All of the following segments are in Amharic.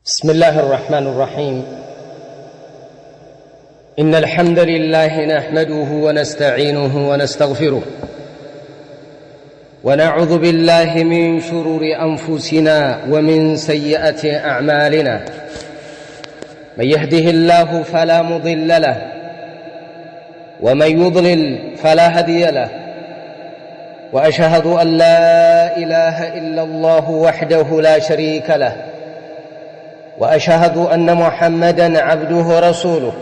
بسم الله الرحمن الرحيم. إن الحمد لله نحمده ونستعينه ونستغفره ونعوذ بالله من شرور أنفسنا ومن سيئات أعمالنا. من يهده الله فلا مضل له ومن يضلل فلا هادي له، وأشهد أن لا إله إلا الله وحده لا شريك له، وأشهد أن محمدًا عبده ورسوله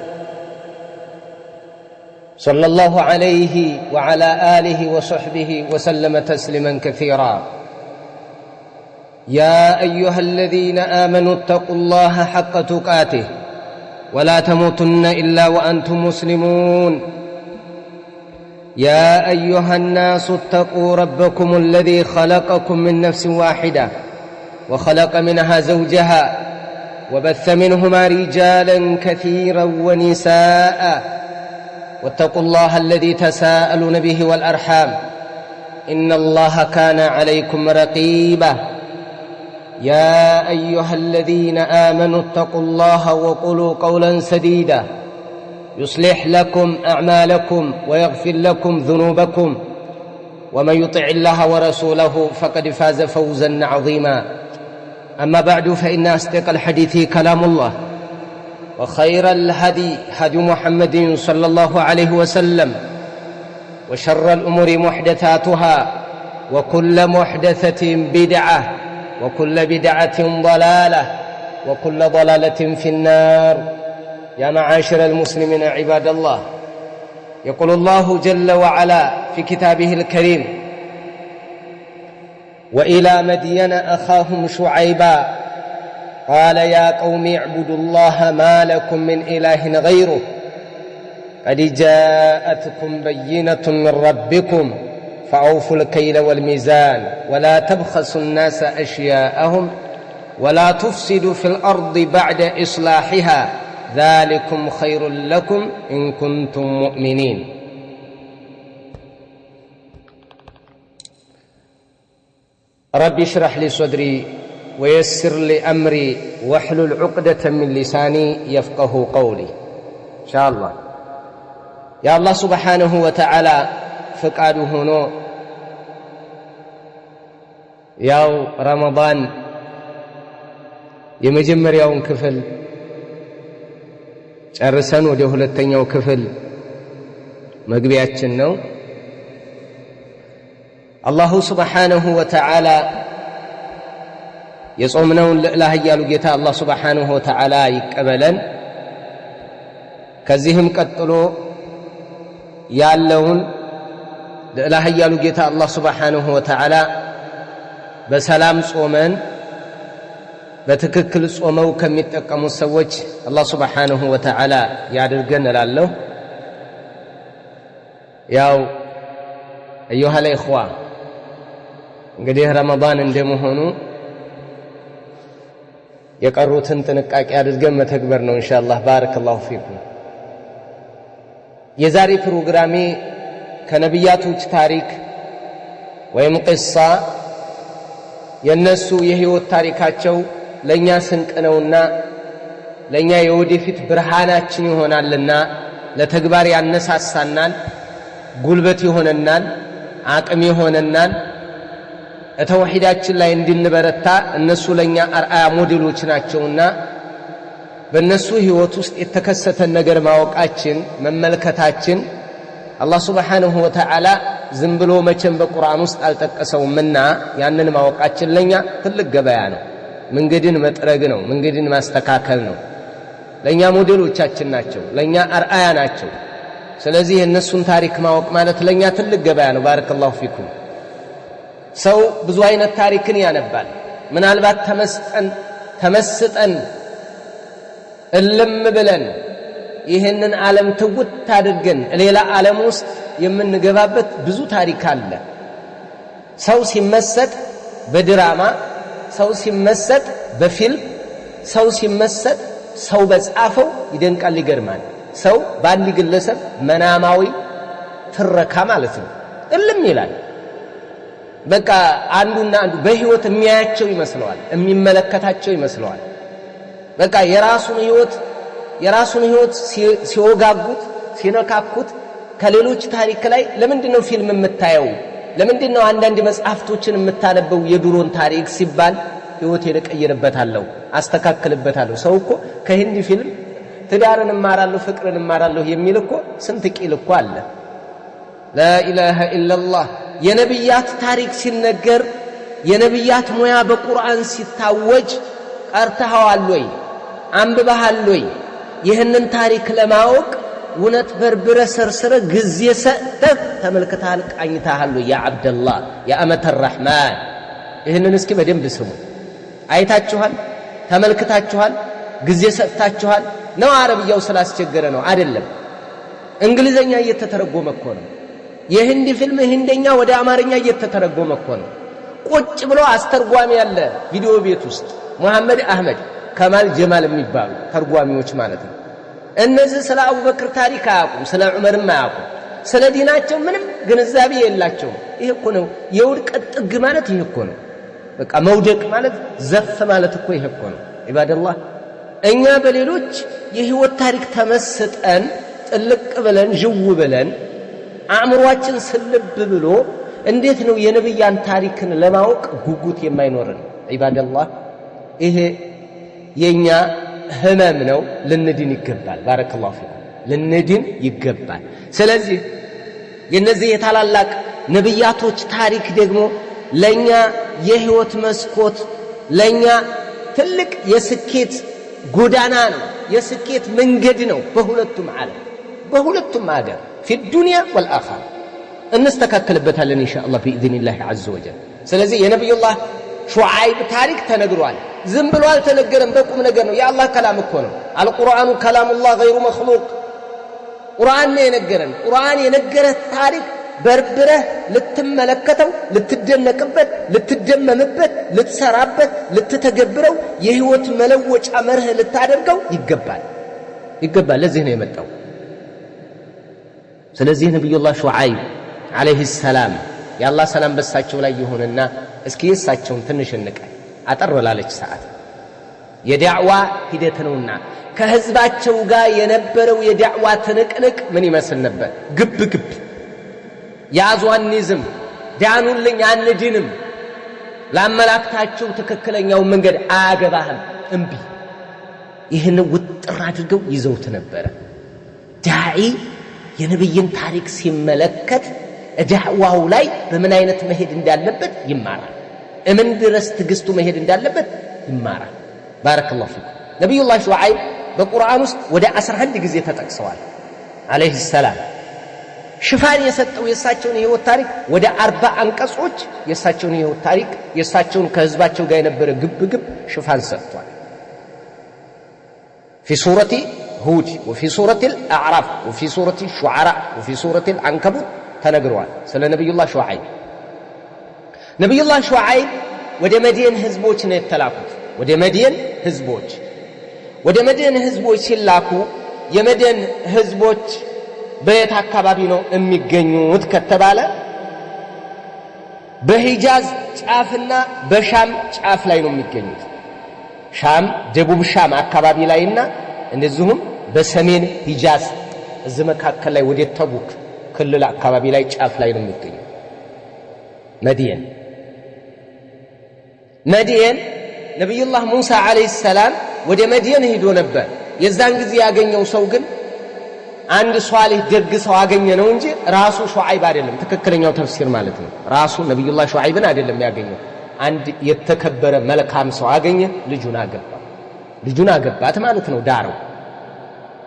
صلى الله عليه وعلى آله وصحبه وسلم تسليمًا كثيرًا. يا أيها الذين آمنوا اتقوا الله حق تقاته ولا تموتن إلا وأنتم مسلمون. يا أيها الناس اتقوا ربكم الذي خلقكم من نفس واحدة وخلق منها زوجها وبث منهما رجالا كثيرا ونساء، واتقوا الله الذي تساءلون به والأرحام إن الله كان عليكم رقيبا. يا أيها الذين آمنوا اتقوا الله وقولوا قولا سديدا يصلح لكم أعمالكم ويغفر لكم ذنوبكم، ومن يطع الله ورسوله فقد فاز فوزا عظيما. أما بعد، فإن أصدق الحديث كلام الله، وخير الهدي هدي محمد صلى الله عليه وسلم، وشر الأمور محدثاتها، وكل محدثة بدعة، وكل بدعة ضلالة، وكل ضلالة في النار. يا معاشر المسلمين عباد الله، يقول الله جل وعلا في كتابه الكريم: وإلى مدين أخاهم شعيبا قال يا قوم اعبدوا الله ما لكم من إله غيره قد جاءتكم بينة من ربكم فأوفوا الكيل والميزان ولا تبخسوا الناس أشياءهم ولا تفسدوا في الأرض بعد إصلاحها ذلكم خير لكم إن كنتم مؤمنين. رب اشرح لي صدري ويسر لي أمري واحلل عقدة من لساني يفقه قولي. إن شاء الله يا الله سبحانه وتعالى فقاده هنا ያው ረመዳን የመጀመሪያውን ክፍል ጨርሰን ወደ ሁለተኛው ክፍል መግቢያችን ነው። አላሁ ሱብሓነሁ ወተዓላ የጾምነውን ለላህ ያሉ ጌታ አላህ ሱብሓነሁ ወተዓላ ይቀበለን። ከዚህም ቀጥሎ ያለውን ለላህ ያሉ ጌታ አላህ ሱብሓነሁ ወተዓላ በሰላም ጾመን በትክክል ጾመው ከሚጠቀሙ ሰዎች አላህ ሱብሓነሁ ወተዓላ ያድርገን እላለሁ። ያው አዩሃ الإخوة እንግዲህ ረመዳን እንደመሆኑ የቀሩትን ጥንቃቄ አድርገን መተግበር ነው ኢንሻአላህ። ባረከላሁ ፊኩም። የዛሬ ፕሮግራሜ ከነቢያቶች ታሪክ ወይም ቅሳ የነሱ የህይወት ታሪካቸው ለኛ ስንቅ ነውና ለኛ የወደፊት ብርሃናችን ይሆናልና ለተግባር ያነሳሳናል፣ ጉልበት ይሆነናል፣ አቅም ይሆነናል። ተውሂዳችን ላይ እንድንበረታ እነሱ ለኛ አርአያ ሞዴሎች ናቸውና በእነሱ ህይወት ውስጥ የተከሰተን ነገር ማወቃችን መመልከታችን አላህ ሱብሓነሁ ወተዓላ ዝም ብሎ መቼም በቁርአን ውስጥ አልጠቀሰውምና ያንን ማወቃችን ለኛ ትልቅ ገበያ ነው። መንገድን መጥረግ ነው፣ መንገድን ማስተካከል ነው። ለኛ ሞዴሎቻችን ናቸው፣ ለኛ አርአያ ናቸው። ስለዚህ የእነሱን ታሪክ ማወቅ ማለት ለኛ ትልቅ ገበያ ነው። ባረከላሁ ፊኩም። ሰው ብዙ አይነት ታሪክን ያነባል። ምናልባት ተመስጠን እልም ብለን ይህንን ዓለም ትውት አድርገን ሌላ ዓለም ውስጥ የምንገባበት ብዙ ታሪክ አለ። ሰው ሲመሰጥ በድራማ፣ ሰው ሲመሰጥ በፊልም፣ ሰው ሲመሰጥ ሰው በጻፈው ይደንቃል፣ ይገርማል። ሰው በአንድ ግለሰብ መናማዊ ትረካ ማለት ነው እልም ይላል። በቃ አንዱና አንዱ በህይወት የሚያያቸው ይመስለዋል፣ የሚመለከታቸው ይመስለዋል። በቃ የራሱን ህይወት ሲወጋጉት ሲነካኩት ከሌሎች ታሪክ ላይ ለምንድነው ፊልም የምታየው ለምንድነው አንዳንድ መጽሐፍቶችን የምታነበው የድሮን ታሪክ ሲባል ህይወቴን እቀይርበታለሁ አስተካክልበታለሁ ሰው እኮ ከሂንዲ ፊልም ትዳርን እማራለሁ ፍቅርን እማራለሁ የሚል እኮ ስንት ቂል እኮ አለ لا اله الا الله የነብያት ታሪክ ሲነገር የነብያት ሙያ በቁርአን ሲታወጅ ቀርተሃል ወይ አንብበሃል ወይ ይህንን ታሪክ ለማወቅ እውነት በርብረ ሰርስረ ጊዜ ሰጥተህ ተመልክተሃል ቃኝተሃል ያ አብደላህ ያ አመተ الرحمن ይህንን እስኪ በደንብ ስሙ አይታችኋል ተመልክታችኋል ጊዜ ሰጥታችኋል ነው አረብያው ስላስቸገረ ነው አይደለም እንግሊዘኛ እየተተረጎመ እኮ ነው የሂንዲ ፊልም ህንደኛ ወደ አማርኛ እየተተረጎመ እኮ ነው ቁጭ ብሎ አስተርጓሚ ያለ ቪዲዮ ቤት ውስጥ መሐመድ አህመድ ከማል ጀማል የሚባሉ ተርጓሚዎች ማለት ነው እነዚህ ስለ አቡበክር ታሪክ አያውቁም ስለ ዑመርም አያውቁም ስለ ዲናቸው ምንም ግንዛቤ የላቸውም ይሄ እኮ ነው የውድቀት ጥግ ማለት ይሄ እኮ ነው በቃ መውደቅ ማለት ዘፍ ማለት እኮ ይሄ እኮ ነው ኢባደላህ እኛ በሌሎች የህይወት ታሪክ ተመስጠን ጥልቅ ብለን ጅው ብለን አእምሮአችን ስልብ ብሎ እንዴት ነው የነብያን ታሪክን ለማወቅ ጉጉት የማይኖርን ኢባደላህ ይሄ የኛ ህመም ነው ልንድን ይገባል ባረከላሁ ፊኩም ልንድን ይገባል ስለዚህ የነዚህ የታላላቅ ነብያቶች ታሪክ ደግሞ ለኛ የህይወት መስኮት ለኛ ትልቅ የስኬት ጎዳና ነው የስኬት መንገድ ነው በሁለቱም ዓለም በሁለቱም ሀገር في الدنيا والآخرة እንስተካከልበታለን ኢንሻአላህ باذن الله عز وجل ስለዚህ የነብዩላህ ሹዓይብ ታሪክ ተነግሯል ዝም ብሎ አልተነገረም በቁም ነገር ነው የአላህ ከላም እኮ ነው አልቁርአኑ ከላሙላህ غير مخلوق ቁርአን ነው የነገረን ቁርአን የነገረህ ታሪክ በርብረህ ልትመለከተው ልትደነቅበት ልትደመምበት ልትሰራበት ልትተገብረው የህይወት መለወጫ መርህ ልታደርገው ይገባል ለዚህ ነው የመጣው ስለዚህ ነብዩላህ ሹዓይብ አለይሂ ሰላም የአላህ ሰላም በሳቸው ላይ ይሁንና እስኪ እሳቸውን ትንሽ እንቀይ አጠር ላለች ሰዓት የዳዕዋ ሂደት ነውና ከህዝባቸው ጋር የነበረው የዳዕዋ ትንቅንቅ ምን ይመስል ነበር ግብ ያዟንይዝም ዳኑልኝ አንድንም ላመላክታቸው ትክክለኛው መንገድ አያገባህም እንቢ ይህን ውጥር አድርገው ይዘውት ነበር ዳዒ የነብይን ታሪክ ሲመለከት ዳዕዋው ላይ በምን አይነት መሄድ እንዳለበት ይማራል እምን ድረስ ትግስቱ መሄድ እንዳለበት ይማራል ባረከላሁ ፊኩም ነብዩላህ ሹዓይብ በቁርአን ውስጥ ወደ 11 ጊዜ ተጠቅሰዋል አለይሂ ሰላም ሽፋን የሰጠው የሳቸውን የህይወት ታሪክ ወደ 40 አንቀጾች የሳቸውን የህይወት ታሪክ የሳቸውን ከህዝባቸው ጋር የነበረ ግብ ሽፋን ሰጥቷል في سورة هود وفي سورة الأعراف وفي سورة الشعراء وفي سورة العنكبوت تنقروا سلا نبي الله شعيب نبي الله شعيب ወደ መዲን ህዝቦች ነው የተላኩት ወደ መዲን ህዝቦች ሲላኩ የመዲን ህዝቦች በየት አካባቢ ነው የሚገኙት ከተባለ በሂጃዝ ጫፍና በሻም ጫፍ ላይ ነው የሚገኙት ሻም ደቡብ ሻም አካባቢ ላይና እንደዚሁም በሰሜን ሂጃዝ እዚህ መካከል ላይ ወደ ተቡክ ክልል አካባቢ ላይ ጫፍ ላይ ነው የሚገኙት መዲን ነብዩላህ ሙሳ አለይሂ ሰላም ወደ መዲን ሄዶ ነበር የዛን ጊዜ ያገኘው ሰው ግን አንድ ሷሊህ ደግ ሰው አገኘ ነው እንጂ ራሱ ሹዓይብ አይደለም ትክክለኛው ተፍሲር ማለት ነው ራሱ ነብዩላህ ሹዓይብን አይደለም ያገኘው አንድ የተከበረ መልካም ሰው አገኘ ልጁን አገባት ማለት ነው ዳረው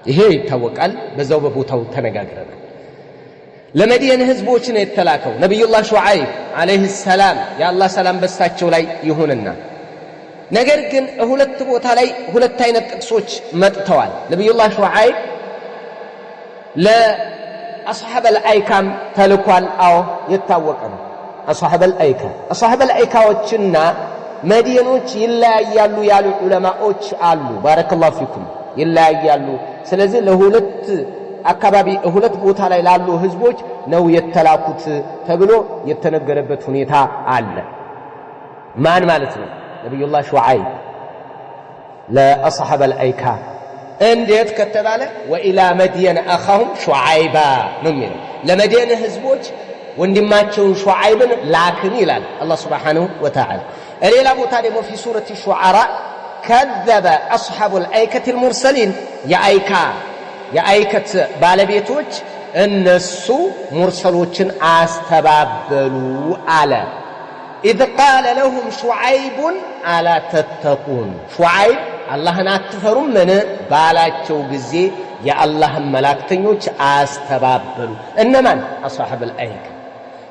ይሄ ይታወቃል በዛው በቦታው ተነጋግረናል ለመዲን ህዝቦች ነው የተላከው ነብዩላህ ሹዓይብ አለይሂ ሰላም የአላህ ሰላም በሳቸው ላይ ይሁንና ነገር ግን ሁለት ቦታ ላይ ሁለት አይነት ጥቅሶች መጥተዋል ነብዩላህ ሹዓይብ ለአስሐበ አልአይካም ተልኳል አዎ የታወቀ ነው አስሐበ አልአይካዎችና መዲኖች ይለያያሉ ያሉ ዑለማዎች አሉ ባረከላሁ ፊኩም ይለያያሉ ስለዚህ ለሁለት አካባቢ ሁለት ቦታ ላይ ላሉ ህዝቦች ነው የተላኩት ተብሎ የተነገረበት ሁኔታ አለ ማን ማለት ነው ነብዩላህ ሹዓይብ ለአስሐበ አልአይካ እንዴት ከተባለ ወኢላ መድየን አኻሁም ሹዓይባ ነው የሚለው ለመድየን ህዝቦች ወንድማቸውን ሹዓይብን ላክን ይላል አላህ Subhanahu Wa Ta'ala ሌላ ቦታ ደግሞ في سورة الشعراء كذب أصحاب الأيكة المرسلين የአይከት ባለቤቶች እነሱ ሙርሰሎችን አስተባበሉ አለ إذ قال لهم شعيب ألا تتقون شعيب اللهن أتفرون من بالاچو ጊዜ የአላህን መላእክተኞች አስተባበሉ እነማን አስሐበ አልአይካ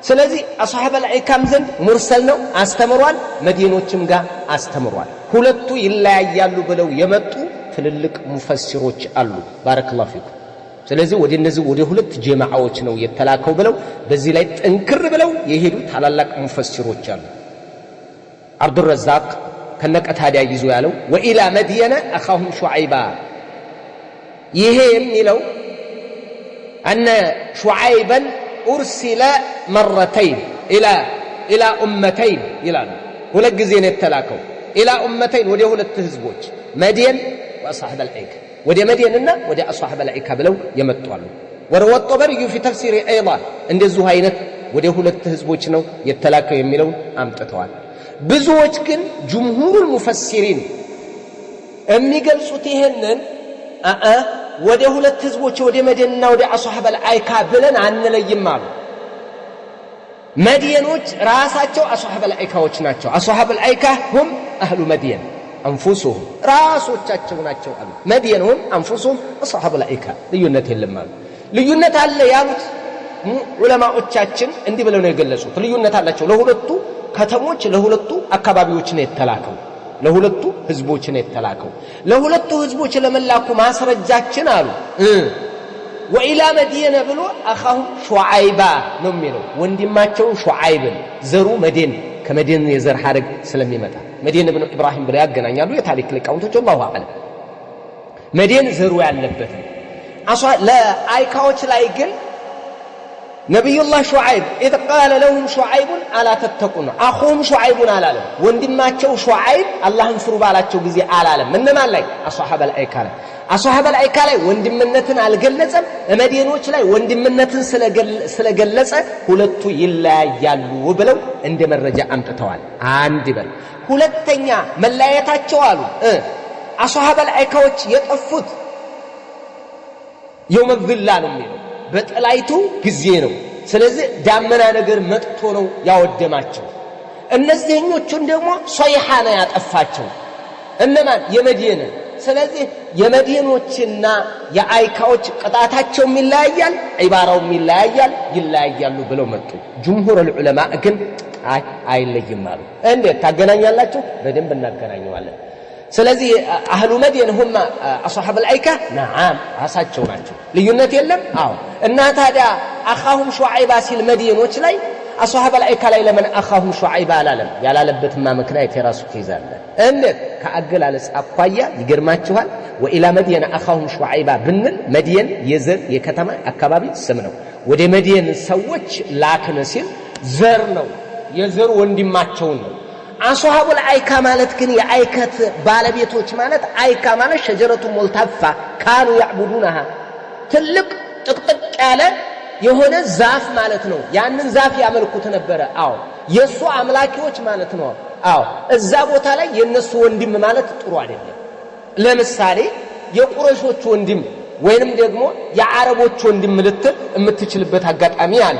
ስለዚህ አስሐበ አልአይካም ዘንድ ሙርሰል ነው አስተምሯል መዲኖችም ጋር አስተምሯል ሁለቱ ይለያያሉ ብለው የመጡ ትልልቅ ሙፈሲሮች አሉ ባረከላሁ ፊኩም ስለዚህ ወደ እነዚህ ወደ ሁለት ጀማዓዎች ነው የተላከው ብለው በዚህ ላይ ጥንክር ብለው የሄዱ ታላላቅ ሙፈሲሮች አሉ عبد الرزاق ከነቀታዲያ ይዞ ያለው ወኢላ መድየነ አኻሁም ሹዓይባ ይሄ የሚለው أن شعيبا أرسل مرتين إلى أمتين ይላሉ ሁለት ጊዜ ነው የተላከው إلى أمتين ወደ ሁለት ህዝቦች መድየን وأصحاب الأيكة ወደ መድየንና ወደ አስሐበ አልአይካ ብለው የመጡአሉ ወረወ الطبري في تفسير أيضا እንደዚሁ አይነት ወደ ሁለት ህዝቦች ነው የተላከው የሚለው አምጥተዋል ብዙዎች ግን ጅምሁር ሙፈሲሪን የሚገልጹት ይሄንን ወደ ሁለት ህዝቦች ወደ መድየንና ወደ አስሐበ አልአይካ ብለን አንለይም አሉ መድየኖች ራሳቸው አስሐበ አልአይካዎች ናቸው አስሐበ አልአይካ هم اهل مدين انفسهم ራሶቻቸው ናቸው አሉ መድየንሁም انفسهم አስሐበ አልአይካ ልዩነት የለም አሉ ልዩነት አለ ያሉት ዑለማዎቻችን እንዲህ ብለው ነው የገለጹት ልዩነት አላቸው ለሁለቱ ከተሞች ለሁለቱ አካባቢዎች ነው የተላከው ለሁለቱ ህዝቦች ነው የተላከው ለሁለቱ ህዝቦች ለመላኩ ማስረጃችን አሉ ወኢላ መድየን ብሎ አኻሁም ሹዓይባ ነው የሚለው ወንድማቸው ሹዓይብን ዘሩ መድየን ከመድየን የዘር ሐረግ ስለሚመጣ መድየን ኢብኑ ኢብራሂም ብለው ያገናኛሉ የታሪክ ሊቃውንቶች አላሁ አዕለም መድየን ዘሩ ያለበት ለአይካዎች ላይ ግን ነብዩላህ ሹዓይብ إذ قال لهم شعيب ألا تتقون أخوهم شعيب አላለም ወንድማቸው ሹዓይብ አላህን ፍሩ ባላቸው ጊዜ አላለም እነማን ላይ አስሐበ አልአይካ ላይ አስሐበ አልአይካ ላይ ወንድምነትን አልገለጸም መድየኖች ላይ ወንድምነትን ስለገለጸ ሁለቱ ይለያያሉ ብለው እንደ መረጃ አምጥተዋል አንድ በል ሁለተኛ መለያየታቸው አሉ አስሐበ አልአይካዎች የጠፉት የውመ ዚላ ነው የሚለው በጥላይቱ ጊዜ ነው ስለዚህ ዳመና ነገር መጥቶ ነው ያወደማቸው እነዚህኞቹን ደግሞ ሶይሃ ነው ያጠፋቸው እነማን የመድየን ስለዚህ የመድየኖችና የአይካዎች ቅጣታቸው ይለያያል ዒባራው ይለያያሉ ብለው መጡ ጅምሁር ዑለማ ግን አይለይም አሉ እንዴት ታገናኛላችሁ በደንብ እናገናኘዋለን ስለዚህ አህሉ መድየን هم اصحاب الايكه نعم ራሳቸው ናቸው ልዩነት የለም አዎ እና ታዲያ አኻሁም ሹዓይባ ሲል መድየኖች ላይ አስሐበ አልአይካ ላይ ለምን አኻሁም ሹዓይባ አላለም ያላለበትማ ምክንያት የራሱ ይዛል እንዴት ከአገላለጽ አኳያ ይገርማችኋል ወኢላ መድየን አኻሁም ሹዓይባ ብንል መድየን የዘር የከተማ አካባቢ ስም ነው ወደ መድየን ሰዎች ላክነ ሲል ዘር ነው የዘር ወንድማቸው ነው አስሐበ አልአይካ ማለት ግን የአይከት ባለቤቶች ማለት አይካ ማለት ሸጀረቱ ሙልተፋ ካኑ ያዕቡዱናها ትልቅ ጥቅጥቅ ያለ የሆነ ዛፍ ማለት ነው ያንን ዛፍ ያመልኩት ነበር አዎ የሱ አምላኪዎች ማለት ነው አዎ እዛ ቦታ ላይ የነሱ ወንድም ማለት ጥሩ አይደለም ለምሳሌ የቁረይሾች ወንድም ወይንም ደግሞ የአረቦች ወንድም ልትል የምትችልበት አጋጣሚ አለ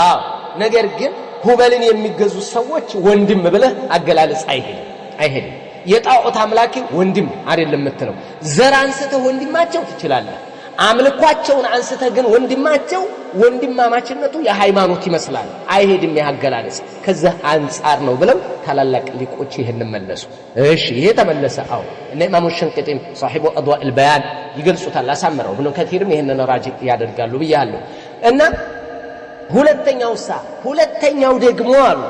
አዎ ነገር ግን ሁበልን የሚገዙ ሰዎች ወንድም ብለህ አገላለጽ አይሄድም የጣዖት አምላኪ ወንድም አይደለም የምትለው ዘር አንስተህ ወንድማቸው ትችላለህ አምልኳቸውን አንስተህ ግን ወንድማቸው ወንድማማችነቱ የሃይማኖት ይመስላል አይሄድም ያገላለጽ ከዛ አንፃር ነው ብለው ታላላቅ ሊቆች ይሄን መለሱ እሺ ይሄ ተመለሰ አው እና ኢማሙ ሸንቀጤም صاحب اضواء البيان ይገልጹታል አሳምረው ብሎ ከፊርም ይሄንን ራጅ ያደርጋሉ ብያለሁ እና ሁለተኛው ደግሞ አሉ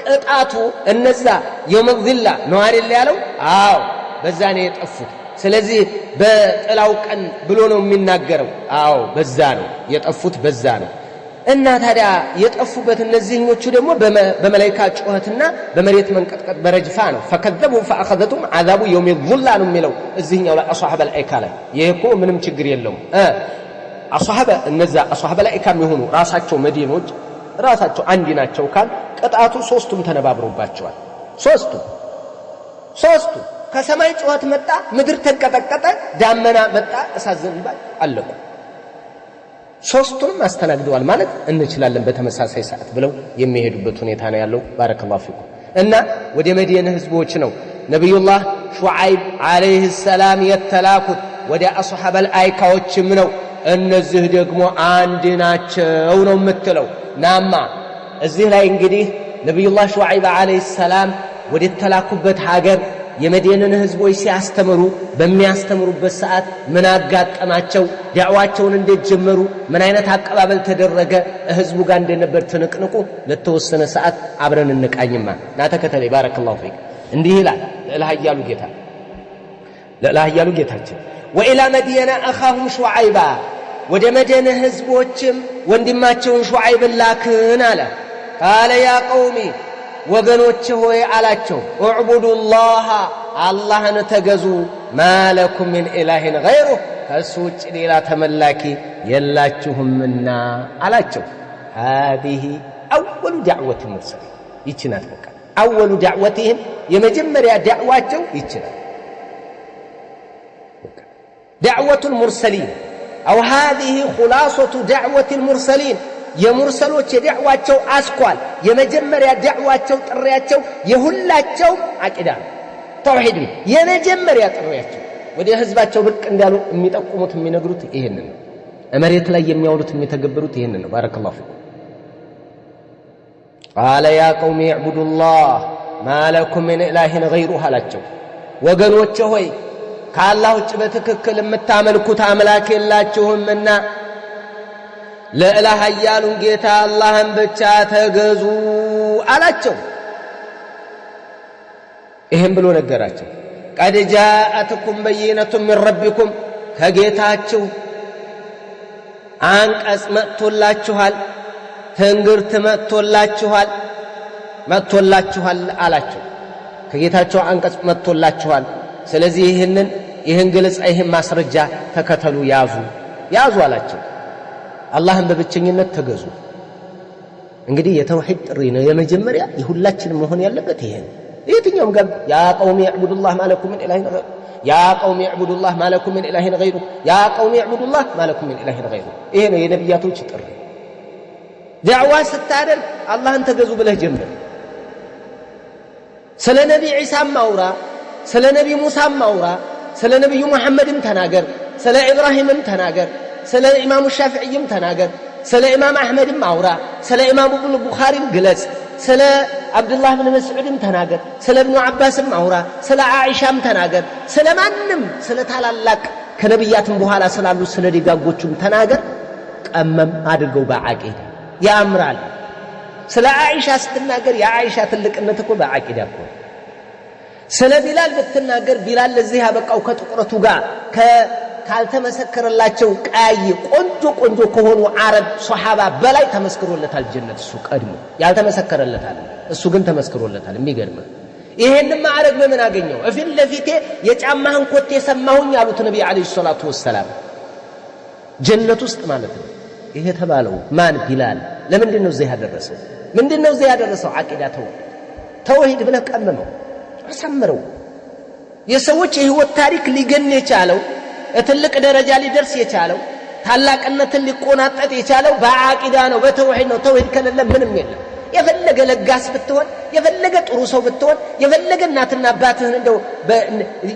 ቅጣቱ እነዛ የመዝላ ነው አይደል ያለው አዎ በዛ ነው የጠፉት ስለዚህ በጥላው ቀን ብሎ ነው የሚናገረው አዎ በዛ ነው የጠፉት በዛ ነው እና ታዲያ የጠፉበት እነዚህኞቹ ደግሞ በመላእክት ጩኸትና በመሬት መንቀጥቀጥ በረጅፋ ነው فكذبوا فاخذتهم عذاب يوم الظل ነው የሚለው እዚህኛው ላይ አصحاب الأيكة ላይ ይሄ እኮ ምንም ችግር የለውም እነዛ አصحاب الأيكة የሚሆኑ ራሳቸው መዲኖች ራሳቸው አንድ ናቸው ካል ቅጣቱ ሶስቱም ተነባብሮባቸዋል ሶስቱ ከሰማይ ጩኸት መጣ ምድር ተንቀጠቀጠ ዳመና መጣ እሳት ዘንባል አለቁ ሶስቱንም አስተናግደዋል ማለት እንችላለን በተመሳሳይ ሰዓት ብለው የሚሄዱበት ሁኔታ ነው ያለው ባረከላሁ ፊኩም እና ወደ መዲና ህዝቦች ነው ነብዩላህ ሹዓይብ አለይሂ ሰላም የተላኩት ወደ አስሐበል አይካዎችም ነው እነዚህ ደግሞ አንድ ናቸው ነው የምትለው ናማ እዚህ ላይ እንግዲህ ነብዩላህ ሹዓይብ አለይሂ ሰላም ወደ ተላኩበት ሀገር የመዲናን ህዝቦች ሲያስተምሩ በሚያስተምሩበት ሰዓት ምን አጋጠማቸው ዳዕዋቸውን እንደጀመሩ ምን አይነት አቀባበል ተደረገ ህዝቡ ጋር እንደነበር ተነቅነቁ ለተወሰነ ሰዓት አብረን እንቃኝማ ናተከተለ ባረከላሁ ፊክ እንዲህ ይላል ለላህ ያሉ ጌታችን ወኢላ መዲና አኻሁም ሹዓይባ ወደ መዲና ህዝቦችም ወንድማቸውን ሹዓይብን ላክን አለ قال يا قومي ወገኖች ሆይ አላቸው እዕቡዱላህ አላህን ተገዙ ማለኩም ምን ኢላሂን ገይሩ ከሱ ውጭ ሌላ ተመላኪ የላችሁምና አላቸው هذه اول دعوه المرسلين ይችናት በቃ اول دعوتهم የመጀመሪያ ዳዕዋቸው ይችላል دعوه المرسلين او هذه خلاصه دعوه المرسلين የሙርሰሎች የዳዕዋቸው አስኳል የመጀመሪያ ዳዕዋቸው ጥሪያቸው የሁላቸው አቂዳ ተውሂድ የመጀመሪያ ጥሪያቸው ወደ ህዝባቸው ብቅ እንዳሉ የሚጠቁሙት የሚነግሩት ይሄንን ነው መሬት ላይ የሚያወሩት የሚተገብሩት ይሄንን ነው ባረከላሁ ፊኩም قال يا قوم اعبدوا الله ما لكم من اله غيره አላቸው ወገኖች ሆይ ከአላህ ውጭ በትክክል የምታመልኩት አምላክ የላችሁምና ለኢላህ ያሉን ጌታ አላህን ብቻ ተገዙ አላቸው ይሄን ብሎ ነገራቸው قد جاءتكم بينة من ربكم ከጌታችሁ አንቀጽ መጥቶላችኋል ትንግርት መጥቶላችኋል አላቸው ከጌታችሁ አንቀጽ መጥቶላችኋል ስለዚህ ይሄን ግልጽ ይሄን ማስረጃ ተከተሉ ያዙ አላቸው አላህን በብቸኝነት ተገዙ እንግዲህ የተውሂድ ጥሪ ነው የመጀመሪያ የሁላችንም መሆን ያለበት ይሄ የትኛውም ጋር ያ ቀውም ይዕቡዱላህ ማለኩም ምን ኢላሂን ገይሩ ያ ቀውም ይዕቡዱላህ ማለኩም ምን ኢላሂን ገይሩ ያ ቀውም ይዕቡዱላህ ማለኩም ምን ኢላሂን ገይሩ ይሄ ነው የነብያቶች ጥሪ ዳዕዋ ስታደርግ አላህን ተገዙ ብለህ ጀምር ስለ ነቢ ዒሳ ማውራ ስለ ነቢ ሙሳ ማውራ ስለ ነብዩ መሐመድም ተናገር ስለ ኢብራሂምም ተናገር ስለ ኢማሙ ሻፊዒም ተናገር ስለ ኢማም አህመድም አውራ ስለ ኢማሙ ኢብኑ ቡኻሪም ግለጽ ስለ አብዱላህ ኢብኑ መስዑድም ተናገር ስለ ኢብኑ አባስም አውራ ስለ አኢሻም ተናገር ስለ ማንም ስለ ታላላቅ ከነብያትም በኋላ ስላሉ ስለ ደጋጎቹም ተናገር ቀመም አድርገው በአቂዳ ያምራል ስለ አኢሻ ስትናገር የአኢሻ ትልቅነት እኮ በአቂዳ እኮ ስለ ቢላል ብትናገር ቢላል ለዚህ ያበቃው ከጥቁረቱ ጋር ካልተመሰከረላቸው ቀይ ቆንጆ ከሆኑ አረብ ሱሐባ በላይ ተመስክሮለታል ጀነት እሱ ቀድሞ ያልተመሰከረለታል እሱ ግን ተመስክሮለታል የሚገርም ይሄን ማዕረግ በምን አገኘው እፊት ለፊቴ የጫማህን ኮቴ ሰማሁኝ ያሉት ነብዩ አለይሂ ሰላቱ ወሰለም ጀነት ውስጥ ማለት ነው ይሄ ተባለው ማን ቢላል ለምንድነው እዚህ ያደረሰው አቂዳ ተውሂድ ብለህ ቀመመው አሰምረው የሰዎች የህይወት ታሪክ ሊገን የቻለው ትልቅ ደረጃ ሊደርስ የቻለው ታላቅነትን ሊቆናጠጥ የቻለው በአቂዳ ነው በተውሂድ ነው ተውሂድ ከሌለ ምንም የለም የፈለገ ለጋስ ብትሆን የፈለገ ጥሩ ሰው ብትሆን የፈለገ እናትና አባትህን እንደው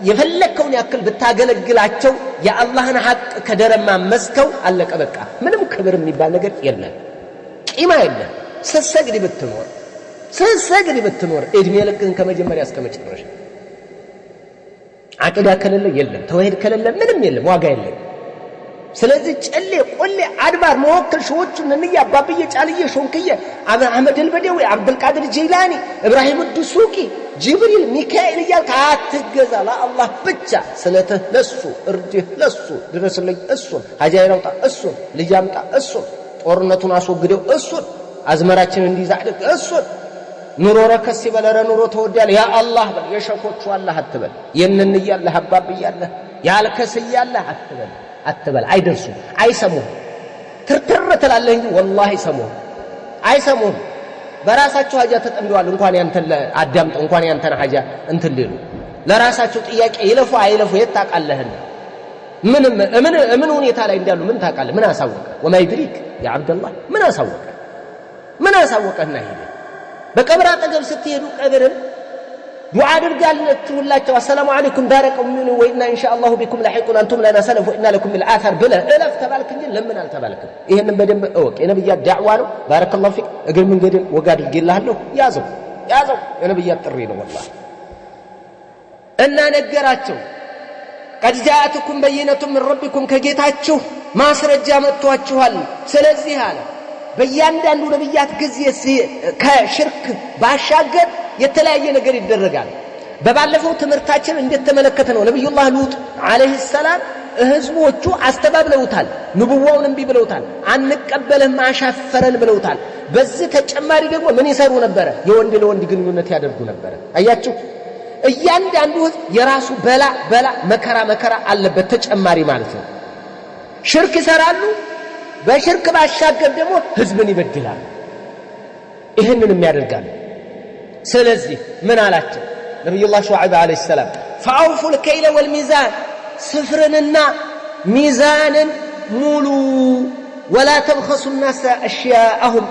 የፈለከውን ያክል ብታገለግላቸው የአላህን ሐቅ ከደረማ መስከው አለቀ በቃ ምንም ክብር የሚባል ነገር የለም ቂማ የለም ሰሰግድ ብትኖር እድሜ ልክን ከመጀመሪያ እስከ መጨረሻ አቂዳ ከሌለ የለም ተውሂድ ከሌለ ምንም የለም ዋጋ የለም ስለዚህ ጨሌ ቆሌ አድባር መወከል ሾዎቹን እንያ አባብዬ ጫልዬ ሾንክዬ አህመድ አልበደዊ አብዱል ቃድር ጂላኒ ኢብራሂም አልዱሱቂ ጅብሪል ሚካኤል እያልክ አትገዛ ለአላህ ብቻ ስለትህ ለሱ እርድህ ለሱ ድረስልኝ እሱ ሀጃ ይራውጣ እሱ ልጅ አምጣ እሱ ጦርነቱን አስወግደው እሱን አዝመራችን እንዲዛድቅ እሱን ኑሮ ረከስ ይበለረ ኑሮ ተወዳለ ያ አላህ በል የሸኮቹ አላህ አትበል የነን ይያለህ አባብ ይያለህ ያልከስ ይያለህ አትበል አይደርሱም አይሰሙም ትርትር ትላለህ እንጂ ወላሂ አይሰሙም በራሳቸው ሀጃ ተጠምደዋል እንኳን ያንተን አዳምጥ እንኳን ያንተን ሀጃ እንትን ሊሉ ለራሳቸው ጥያቄ ይለፉ አይለፉ የታቃለህና ምን ሁኔታ ላይ እንዳሉ ምን ታቃለህ ምን አሳወቀ ወማ ይድሪክ ያ አብደላህ ምን አሳወቀና ይሄ በቀብር አጠገብ ስትሄዱ ቀብርን ዱዓ አድርጋላችሁላቸው አሰላሙ አለይኩም ዳረቀውሚኑ ወኢና ኢንሻአላሁ ቢኩም ላሂቁን አንቱም ለና ሰለፍ ወኢና ለኩም ቢልአثር ብለ እለፍ ተባልክ እንጂ ለምን አልተባልክም ይሄንን በደንብ እወቅ የነብያት ዳዕዋ ነው ባረከላሁ ፊክ እግር መንገድን ወጋ አድርጌልሃለሁ ያዘው የነብያት ጥሪ ነው ወላሂ እና ነገራቸው قد جاءتكم بينة من ربكم ከጌታችሁ ማስረጃ መጥቷችኋል ስለዚህ አለ በእያንዳንዱ ነብያት ጊዜ ከሽርክ ባሻገር የተለያየ ነገር ይደረጋል በባለፈው ትምህርታችን እንደተመለከተነው ነብዩላህ ሉጥ አለይሂ ሰላም ህዝቦቹ አስተባብለውታል ንቡዋውን እንቢ ብለውታል አንቀበልህም አሻፈረን ብለውታል በዚህ ተጨማሪ ደግሞ ምን ይሰሩ ነበር የወንድ ለወንድ ግንኙነት ያደርጉ ነበር አያችሁ እያንዳንዱ የራሱ በላ መከራ አለበት ተጨማሪ ማለት ነው ሽርክ ይሰራሉ በሽርክ ባሻገር ደግሞ ህዝብን ይበድላሉ ይሄንንም ያደርጋሉ ስለዚህ ምን አላቸው ነብዩላህ ሹዓይብ አለይሂ ሰላም فاوفوا الكيل والميزان ስፍርንና ሚዛንን ሙሉ ولا تبخسوا الناس اشياءهم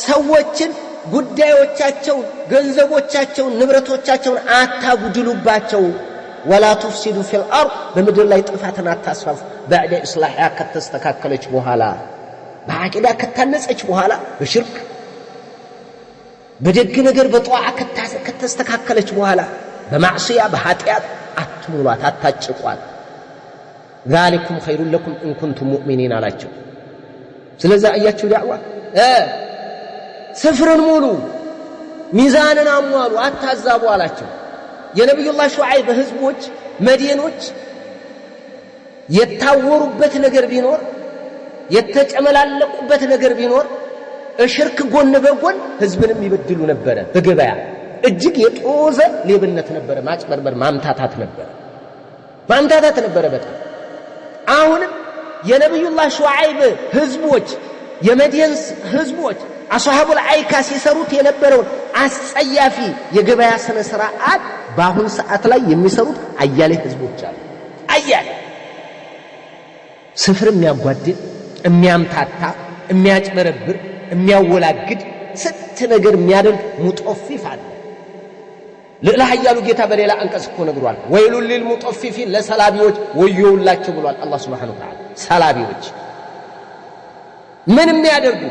ሰዎችን ጉዳዮቻቸውን ገንዘቦቻቸውን ንብረቶቻቸውን አታጉድሉባቸው ولا تفسدوا في الارض በምድር ላይ ጥፋትን አታስፋፉ بعد اصلاحها ከተስተካከለች በኋላ በአቂዳ ከታነጸች በኋላ በሽርክ በደግ ነገር በጧዓ ከተስተካከለች በኋላ በማዕሲያ በኃጢአት አትሙሏት አታጭቋት ذلكم خير لكم ان كنتم مؤمنين አላቸው ስለዚህ አያችሁ ዳዕዋ ስፍርን ሙሉ ሚዛንን አሟሉ አታዛቡ አላቸው የነብዩላህ ሹዓይብ ህዝቦች መዲኖች የታወሩበት ነገር ቢኖር የተጨመላለቁበት ነገር ቢኖር እሽርክ ጎን በጎን ህዝብንም ይበድሉ ነበር በገበያ እጅግ የጦዘ ሌብነት ነበር ማጭበርበር ማምታታት ነበር በጣም አሁንም የነብዩላህ ሹዓይብ ህዝቦች የመዲን ህዝቦች አስሐቡል አይካ ሲሰሩት የነበረው አስጸያፊ የገበያ ስነ ስርዓት በአሁን ሰዓት ላይ የሚሰሩት አያሌ ህዝቦች አሉ አያሌ ስፍር የሚያጓድል የሚያምታታ የሚያጭበረብር የሚያወላግድ ስንት ነገር የሚያደርግ ሙጠፊፍ አለ ለላህያሉ ጌታ በሌላ አንቀጽ እኮ ነግሯል ወይሉል ሊልሙጠፊፊን ለሰላቢዎች ወዮላቸው ብሏል አላህ Subhanahu Wa Ta'ala ሰላቢዎች ምን የሚያደርጉ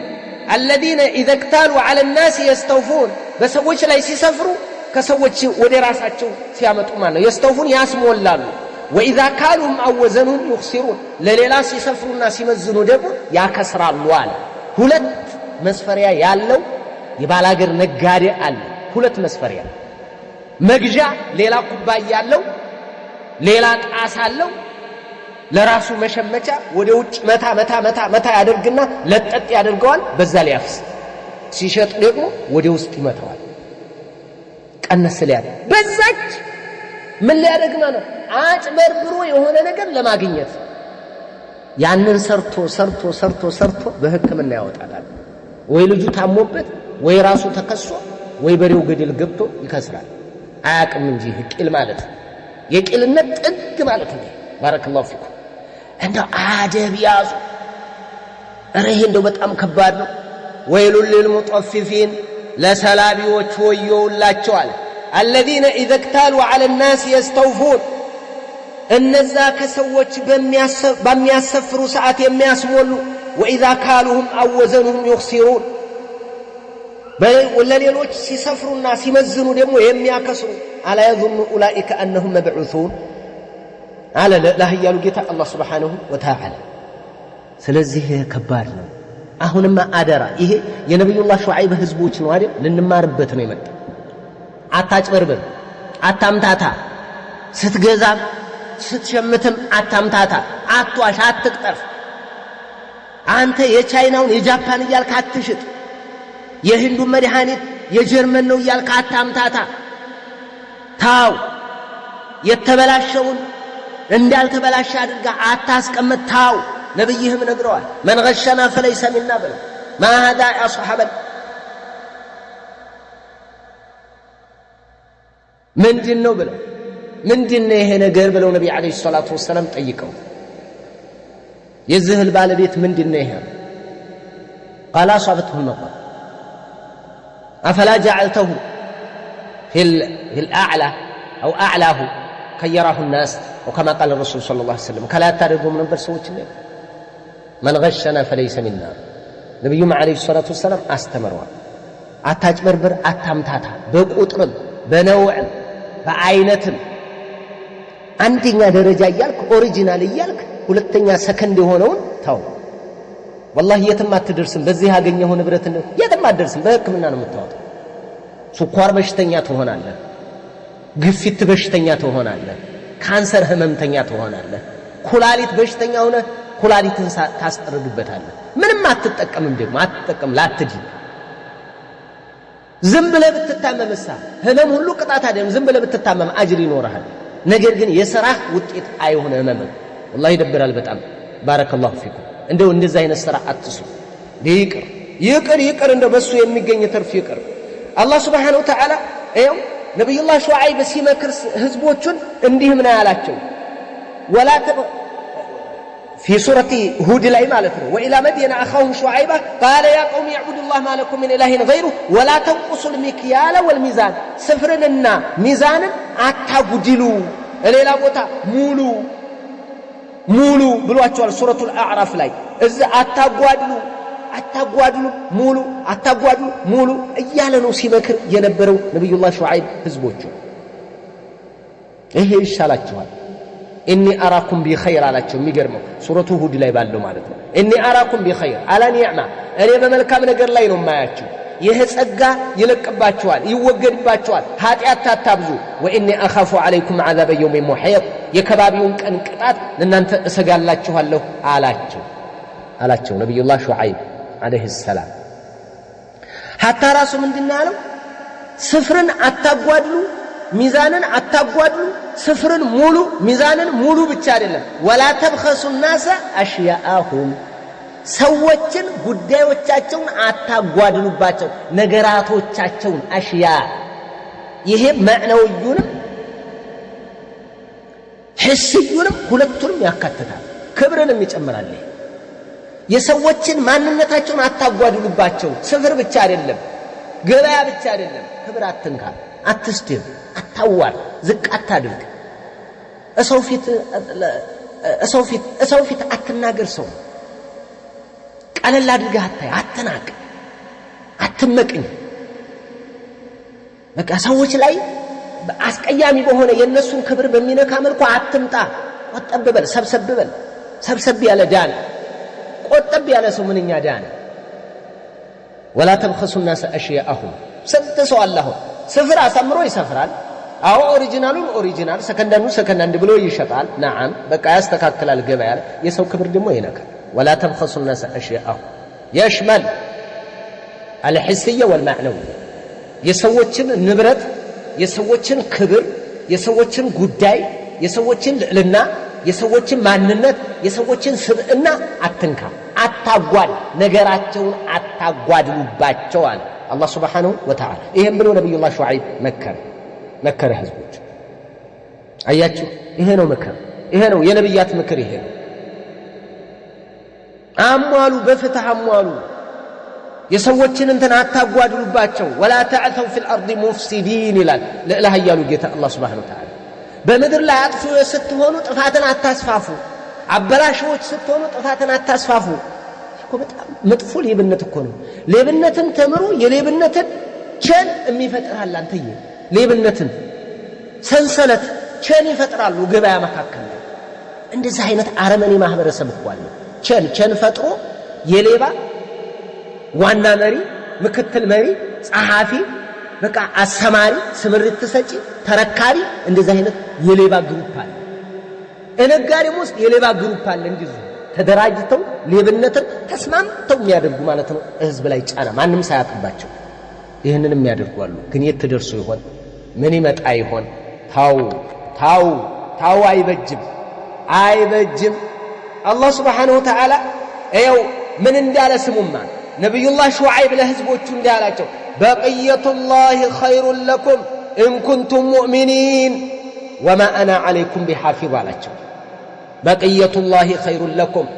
الذين اذا اكتالوا على الناس يستوفون በሰዎች ላይ ሲሰፍሩ ከሰዎች ወደ ራሳቸው ሲያመጡ ማለት ነው يستوفون ያስሞላሉ واذا كالهم او وزنهم يخسرون ለሌላ ሲሰፍሩና ሲመዝኑ ደግሞ ያከስራሉ አለ ሁለት መስፈሪያ ያለው የባላገር ነጋዴ አለ ሁለት መስፈሪያ መግዣ ሌላ ኩባያ ያለው ሌላ ጣሳ አለው ለራሱ መሸመቻ ወደ ውጭ መታ ያደርግና ለጠጥ ያደርገዋል በዛ ላይ ያፍስ ሲሸጥ ደግሞ ወደ ውስጥ ይመታዋል ቀነስ ሊያደ በዛች ምን ሊያደርግ ማለት አጭበርብሮ የሆነ ነገር ለማግኘት ያንን ሰርቶ በህክምና ያወጣል ወይ ልጁ ታሞበት ወይ ራሱ ተከሶ ወይ በሬው ገደል ገብቶ ይከስራል አያቅም እንጂ ቂል ማለት የቂልነት ጥግ ማለት ነው ባረከላሁ ፊኩም እንደው አደብ ያዙ ረህ እንደው በጣም ከባድ ነው ወይሉል ሊልሙጠፊፊን ለሰላቢዎች ወዮላቸው አለ الذين اذا اكتالوا على الناس يستوفون እነዛ ከሰዎች በሚያሰፍሩ ሰዓት የሚያስሞሉ واذا كالوهم او وزنهم يخسرون ወለሌሎች ሲሰፍሩና ሲመዝኑ ደግሞ የሚያከስሩ አላ يظن اولئك انهم مبعوثون على لا هيالو ጌታ አላህ Subhanahu Wa Ta'ala ስለዚህ ከባድ ነው አሁንማ አደራ ይሄ የነብዩላህ ሹዓይብ ህዝቦች ነው አይደል ልንማርበት ነው የመጣ አታጭበርበር አታምታታ ስትገዛም ስትሸምትም አታምታታ አትዋሽ አትቅጠፍ አንተ የቻይናውን የጃፓን እያልክ አትሽጥ። የህንዱን መድኃኒት የጀርመን ነው እያልክ አታምታታ። ታው የተበላሸውን እንዳልተበላሸ አድርጋ አታስቀምጥ። ታው ነብይህም ነግረዋል። መን ገሸና ፈለይሰ ሚና ብለው ማ ሃዛ ያ ሶሐበን ምንድነው ብለው ምንድነው ይሄ ነገር ብለው ነብይ አለይሂ ሰላቱ ወሰለም ጠይቀው የዝህል ባለቤት ምንድነው ይሄ قال اصابته المطر افلا جعلته في الاعلى او اعلاه خيره الناس وكما قال الرسول صلى الله عليه وسلم كلا ترجم نبر سوچ من غشنا فليس منا ነብዩ አለይሂ ሰላቱ ወሰለም አስተምረዋል። አታጭበርብር፣ አታምታታ፣ በቁጥር በነውዕ በአይነትም አንደኛ ደረጃ እያልክ ኦሪጂናል እያልክ ሁለተኛ ሰከንድ የሆነውን ተው። والله የትም አትደርስም። በዚህ ያገኘው ንብረት ነው የትም አትደርስም። በህክምና ነው የምታወጣው። ስኳር በሽተኛ ትሆናለህ፣ ግፊት በሽተኛ ትሆናለህ፣ ካንሰር ህመምተኛ ትሆናለህ። ኩላሊት በሽተኛ ሆነ ኩላሊትን ታስጠርግበታለህ። ምንም አትጠቀምም፣ ደግሞ አትጠቀም ላትድን። ዝም ብለህ ብትታመምሳ ህመም ሁሉ ቅጣት አይደለም። ዝም ብለህ ብትታመም አጅር ይኖርሃል። ነገር ግን የሥራህ ውጤት አይሆነ ህመም والله ይደብራል በጣም። ባረከላሁ ፊኩም። እንደው እንደዛ አይነት ሥራ አትስሩ። ይቅር እንደው በሱ የሚገኝ ትርፍ ይቅር። አላህ Subhanahu Wa Ta'ala ይኸው ነብዩላህ ሹዓይብ ሲመክር ህዝቦቹን እንዲህ ምን ያላቸው ወላ في سورة هود لا مالتنا وإلى مدين أخاهم شعيبة قال يا قوم اعبدوا الله ما لكم من إله غيره ولا تنقصوا المكيال والميزان سفرنا ميزانا أتعجلوا إلى بوتا مولو بلواتشوال سورة الأعراف لاي إذا أتعجلوا مولو إيالا نسيبكر ينبروا نبي الله شعيب هزبوتشو إيه إشالاتشوال إني أراكم بخير على شو ميجرمو سورة هود لا يبالو مالتنا إني أراكم بخير على نعمة أنا بملكام نجر لا ينوم ما يأتشو يهزقا يلك باتشوال يوجد باتشوال هاتي أتابزو وإني أخاف عليكم عذاب يوم محيط يكبابيون كان كتات لأن أنت سجال لا تشوال له على شو نبي الله شعيب عليه السلام حتى راسه من دنالو سفرن أتابوادلو ميزانا أتابوادلو سفرن مولو ميزانا مولو بتشارلهم ولا تبخسوا الناس أشياءهم سوتشن ጉዳዮቻቸውን አታጓድሉባቸው ነገራቶቻቸውን አሽያ ይሄ ማዕናውዩንም ህስዩንም ሁለቱንም ያካትታል ክብርንም ይጨምራል የሰዎችን ማንነታቸውን አታጓድሉባቸው ስፍር ብቻ አይደለም ገበያ ብቻ አይደለም ክብር አትንካ አትስደብ አታዋር ዝቅ አታድርግ እሰው ፊት አትናገር ሰው ቀለል አድርገህ አትናቅ አትመቅኝ በቃ ሰዎች ላይ አስቀያሚ በሆነ የነሱን ክብር በሚነካ መልኩ አትምጣ ወጠበበል ሰብሰብ ያለ ዳን ቆጠብ ያለ ሰው ምንኛ ዳን ولا تبخسوا الناس اشياءهم ሰው አላህ ስፍራ አሳምሮ ይሰፍራል አው ኦሪጂናል ሰከንዳንድ ብሎ ይሸጣል نعم በቃ ያስተካክላል ገበያ የሰው ክብር ደግሞ ይነካል ولا تبخسوا الناس اشياءهم يشمل الحسيه والمعنويه የሰዎችን ንብረት የሰዎችን ክብር የሰዎችን ጉዳይ የሰዎችን ልዕልና የሰዎችን ማንነት የሰዎችን ስብዕና አትንካ አታጓድ ነገራቸውን አታጓድሉባቸው አለ አላህ Subhanahu Wa Ta'ala ይሄን ብሎ ነብዩላህ ሹዓይብ መከረ ህዝቦች አያችሁ ይሄ ነው መከረ ይሄ ነው የነብያት ምክር ይሄ ነው አሟሉ በፍትህ አሟሉ የሰዎችን እንትን አታጓድሉባቸው ولا تعثوا في الارض مفسدين ይላል ለኢላህ ያሉ ጌታ አላህ Subhanahu Wa Ta'ala በመድር ላይ አጥፉ ስትሆኑ ጥፋትን አታስፋፉ አበላሽዎች ስትሆኑ ጥፋትን አታስፋፉ እኮ በጣም መጥፎ ሌብነት እኮ ነው ሌብነትን ተምሩ የሌብነትን ቸን የሚፈጥራል አንተዬ ሌብነትን ሰንሰለት ቸን ይፈጥራሉ ገበያ መካከል እንደዚህ አይነት አረመኔ ማህበረሰብ እኮ አለ ቸን ፈጥሮ የሌባ ዋና መሪ ምክትል መሪ ጸሐፊ በቃ አሰማሪ ስምርት ተሰጪ ተረካሪ እንደዚህ አይነት የሌባ ግሩፕ አለ እነጋዴም ውስጥ የሌባ ግሩፕ አለ እንጂ ተደራጅተው ሌብነትን ተስማምተው የሚያደርጉ ማለት ነው ህዝብ ላይ ጫና ማንም ሳያጥባቸው ይህንን የሚያደርጉ ግን የት ደርሶ ይሆን ምን ይመጣ ይሆን ታው አይበጅም አላህ Subhanahu Wa Ta'ala አየው ምን እንዳለ ስሙማ ነብዩላህ ሹዓይብ ለህዝቦቹ እንዳላቸው በቂየቱላሂ ኸይሩን ለኩም ኢን ኩንቱም ሙእሚኒን ወማ አና አለይኩም ቢሐፊዝ አላቸው በቂየቱላሂ ኸይሩን ለኩም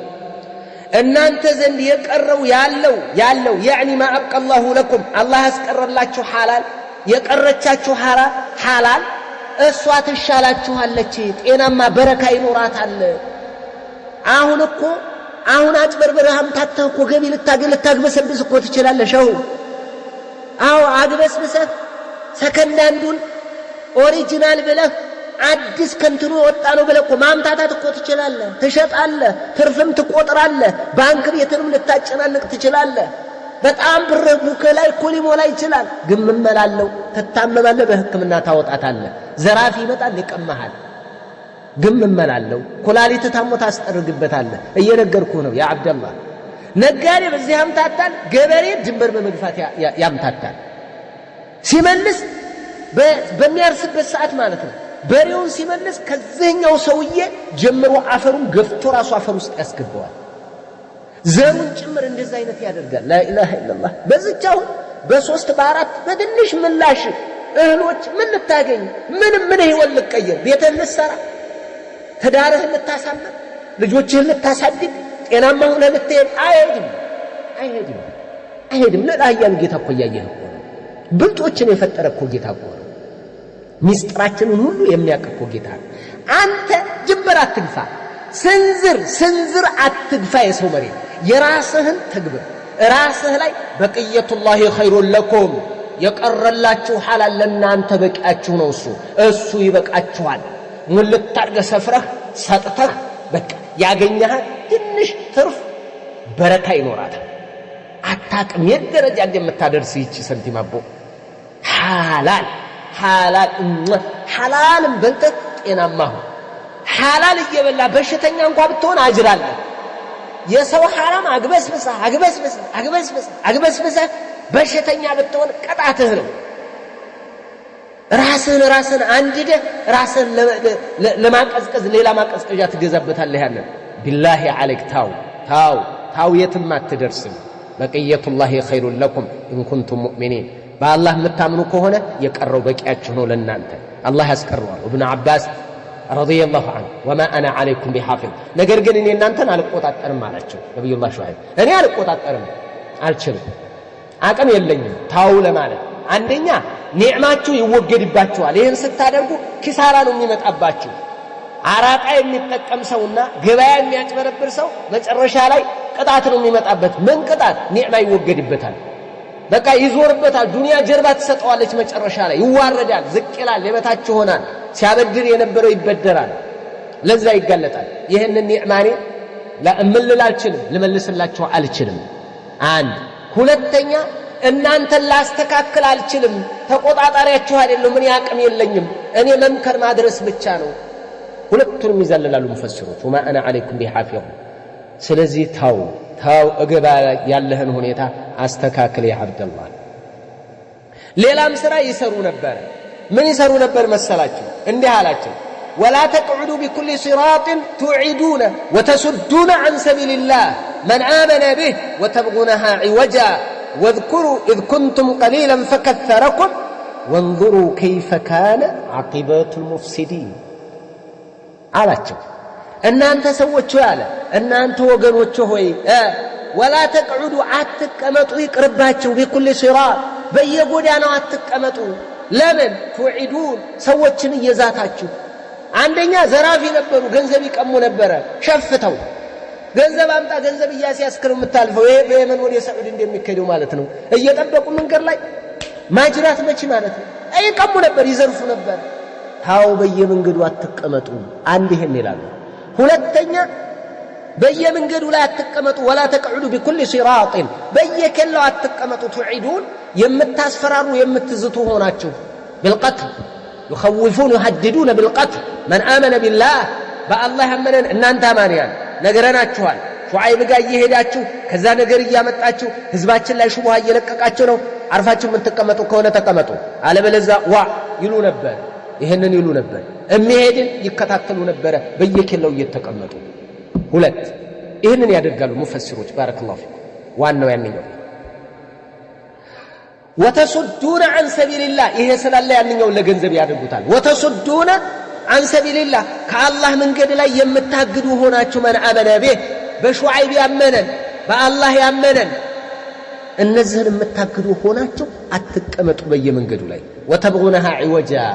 እናንተ ዘንድ የቀረው ያለው يعني ما ابقى الله لكم الله ያስቀረላችሁ ሐላል የቀረቻችሁ ሐላል እሷ ትሻላችኋለች ጤናማ በረካ ይኖራታል አሁን አጭበርብረህ አምታተህ እኮ ገቢ ልታግበሰብስ እኮ ትችላለህ ሸው አግበስብሰህ ሰከንዳንዱን ኦሪጂናል ብለህ አዲስ ከንትኑ ወጣ ነው ብለህ እኮ ማምታታት እኮ ትችላለህ ትሸጣለህ ትርፍም ትቆጥራለህ ባንክ ቤትንም ልታጨናንቅ ትችላለህ በጣም ብርህ ቡክ ላይ እኮ ሊሞላ ይችላል ግን ምን መላለው ተታመማለህ በህክምና ታወጣታለህ ዘራፊ ይመጣል ይቀማሃል ግን ምን መላለው ኩላሊት ታሞ ታስጠርግበታለህ እየነገርኩህ ነው ያ አብደላህ ነጋዴ በዚህ አምታታል ገበሬ ድንበር በመግፋት ያምታታል ሲመልስ በሚያርስበት ሰዓት ማለት ነው በሬውን ሲመልስ ከዚህኛው ሰውዬ ጀምሮ አፈሩን ገፍቶ ራሱ አፈር ውስጥ ያስገባዋል ዘሩን ጭምር እንደዛ አይነት ያደርጋል لا اله الا الله በዝቻው በ3 በ4 በትንሽ ምላሽ እህሎች ምን ልታገኝ ምን ይወልቅ ቀየር ቤተን ልትሰራ ተዳረህን ልታሳምር ልጆችህን ልታሳድግ ጤናማ ሆነህ ልትሄድ አይሄድም ለዳያን ጌታ እኮ ያየህ እኮ ብልጦችን የፈጠረ እኮ ጌታ እኮ ሚስጥራችንን ሁሉ የሚያውቅ እኮ ጌታ አንተ ጅብር አትግፋ ስንዝር አትግፋ የሰው መሬት የራስህን ተግብር ራስህ ላይ በቂየቱላሂ ኸይሩን ለኩም የቀረላችሁ ሐላል ለናንተ በቂያችሁ ነው እሱ ይበቃችኋል ሙልት አድርገህ ሰፍረህ ሰጥተህ በቃ ያገኘህ ትንሽ ትርፍ በረካ ይኖራታል አታቅም የደረጃ እንደምታደርስ ይቺ ሰንቲም አቦ ሐላልም በልተህ ጤናማ ሁን ሐላል እየበላ በሽተኛ እንኳን ብትሆን አጅራለህ የሰው ሐራም አግበስብሰህ በሽተኛ ብትሆን ቀጣትህ ነው ራስን አንድደህ ራስን ለማቀዝቀዝ ሌላ ማቀዝቀዣ ትገዛበታለህ ያንን ቢላሂ አለክ ታው የትም አትደርስም በቂየቱላሂ ኸይሩን ለኩም ኢን ኩንቱም ሙእሚኒን በአላህ የምታምኑ ከሆነ የቀረው በቂያችሁ ነው ለእናንተ አላህ ያስቀረዋል ኢብኑ አባስ ረዲየላሁ ዐንሁ ወማ አና አለይኩም ቢሐፊዝ ነገር ግን እኔ እናንተን አልቆጣጠርም አላቸው ነብዩላህ ሹዓይብ እኔ አልቆጣጠርም አልችልም አቅም የለኝም ታው ለማለት አንደኛ ኒዕማችሁ ይወገድባችኋል ይሄን ስታደርጉ ኪሳራ ነው የሚመጣባችሁ አራጣ የሚጠቀም ሰውና ገበያ የሚያጭበረብር ሰው መጨረሻ ላይ ቅጣት ነው የሚመጣበት ምን ቅጣት ኒዕማ ይወገድበታል በቃ ይዞርበታል ዱንያ ጀርባ ተሰጠዋለች መጨረሻ ላይ ይዋረዳል ዝቅ ይላል የበታች ሆናል ሲያበድር የነበረው ይበደራል ለዛ ይጋለጣል ይሄንን ኒዕማኔ ለምልላልችልም ልመልስላችሁ አልችልም አንድ ሁለተኛ እናንተን ላስተካክል አልችልም ተቆጣጣሪያችሁ አይደለም ምን ያቅም የለኝም እኔ መምከር ማድረስ ብቻ ነው ሁለቱንም ይዘልላሉ ሙፈሲሮች وما انا عليكم بحافظ ስለዚህ ታው እገባ ያለህን ሁኔታ አስተካክል ያ አብደላህ ሌላም ስራ ይሰሩ ነበር ምን ይሰሩ ነበር መሰላችሁ እንዲህ አላችሁ ولا تقعدوا بكل صراط توعدون وتصدون عن سبيل الله من آمن به وتبغونها عوجا واذكروا إذ كنتم قليلا فكثركم وانظروا كيف كان عاقبة المفسدين አላችሁ እናንተ ሰዎች ያለ እናንተ ወገኖች ሆይ ولا تقعدوا አትቀመጡ ይቅርባችሁ بكل صراط በየጎዳናው አትቀመጡ ለምን توعدون ሰዎችን እየዛታችሁ አንደኛ ዘራፊ ነበሩ ገንዘብ ይቀሙ ነበር ሸፍተው ገንዘብ አምጣ ገንዘብ እያስያስከሩ የምታልፈው ይሄ በየመን ወደ ሳዑዲ እንደሚከደው ማለት ነው እየጠበቁ መንገር ላይ ማጅራት መቺ ማለት ነው አይቀሙ ነበር ይዘርፉ ነበር ታው በየመንገዱ አትቀመጡ አንድ ይሄን ይላል ሁለተኛ በየመንገዱ ላይ አትቀመጡ ولا تقعدوا بكل صراط በየከለው አትቀመጡ توعدون የምታስፈራሩ የምትዝቱ ሆናችሁ بالقتل يخوفون يهددون بالقتل من آمن بالله بالله امنن እናንተ አማንያን ነገረናችኋል ሹዓይብ ጋር እየሄዳችሁ ከዛ ነገር እያመጣችሁ ህዝባችን ላይ ሹብሃ እየለቀቃችሁ ነው አርፋችሁ ምን ተቀመጡ ከሆነ ተቀመጡ አለበለዚያ ዋ ይሉ ነበር ይሄንን ይሉ ነበር እሚሄድን ይከታተሉ ነበር በየከለው እየተቀመጡ ሁለት ይሄንን ያደርጋሉ ሙፈሲሮች ባረከላሁ ፊኩም ዋናው ያንኛው وتصدون عن سبيل الله ይሄ ስላለ ያንኛው ለገንዘብ ያደርጉታል وتصدون عن سبيل الله ከአላህ መንገድ ላይ የምታግዱ ሆናችሁ ማን አመነ به በሹዓይብ ያመነን በአላህ ያመነን እነዚህን የምታግዱ ሆናችሁ አትቀመጡ በየመንገዱ ላይ وتبغونها عوجا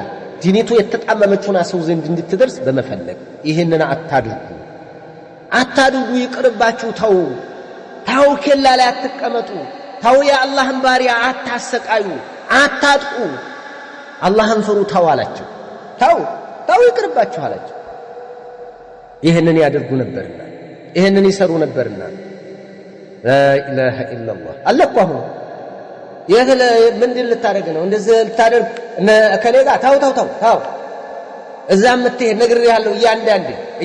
ዲኒቱ የተጣመመችውና ሰው ዘንድ እንድትደርስ በመፈለግ ይሄንን አታድርጉ ይቅርባችሁ ተው ከላ ላይ አትቀመጡ ተው የአላህን ባሪያ አታሰቃዩ አታጥቁ አላህን ፍሩ ተው አላችሁ ተው ይቅርባችሁ አላችሁ ይሄንን ያደርጉ ነበርና ይሄንን ይሰሩ ነበርና لا اله الا الله አለኳሁ የህለ ምንድን ልታደርግ ነው እንደዚህ ልታደርግ ከሌጋ ተው እዛም ምትሄድ ነግሬሃለሁ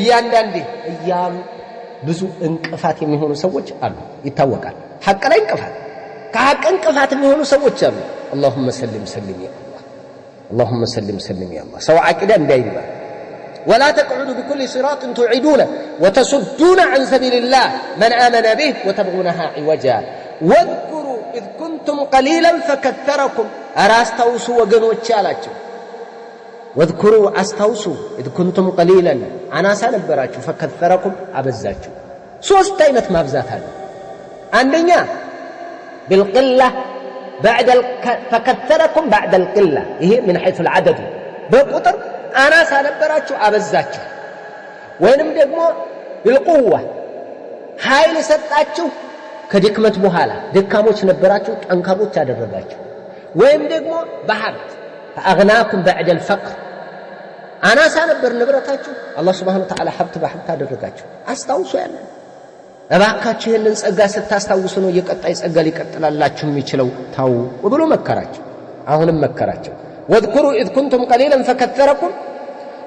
እያንዳንዴ እያሉ ብዙ እንቅፋት የሚሆኑ ሰዎች አሉ ይታወቃል ሐቅ ላይ እንቅፋት ከሐቅ እንቅፋት የሚሆኑ ሰዎች አሉ اللهم سلم يا الله اللهم سلم يا الله سواء عقيده እንዳይባ ولا تقعدوا بكل صراط تعيدون وتصدون عن سبيل الله من آمن به وتبغونها عوجا واذكروا إذ كنتم قليلا فكثركم أراستوسوا وقنوش አላችሁ واذكروا استوسوا إذ كنتم قليلا أنا سنبراችሁ فكثركم አበዛችሁ ሶስት አይነት ማብዛት አለ አንደኛ بالقلة فكثركم بعد القلة هي من حيث العدد بقطر أنا سنبراችሁ አበዛችሁ ወይንም ደግሞ بالقوة ኃይል ሰጣችሁ ከድክመት በኋላ ደካሞች ነበራችሁ ጠንካሮች አደረጋችሁ ወይም ደግሞ በሀብት فأغناكم بعد الفقر أنا سنبر نبرتاችሁ الله سبحانه وتعالى ሀብት በሀብት አደረጋችሁ አስታውሱ ያለ እባካችሁ ይሄንን ጸጋ ስታስታውሱ ነው የቀጣይ ጸጋ ሊቀጥላላችሁ የሚችለው ታው ወብሎ መከራችሁ አሁንም መከራችሁ واذكروا إذ كنتم قليلا فكثركم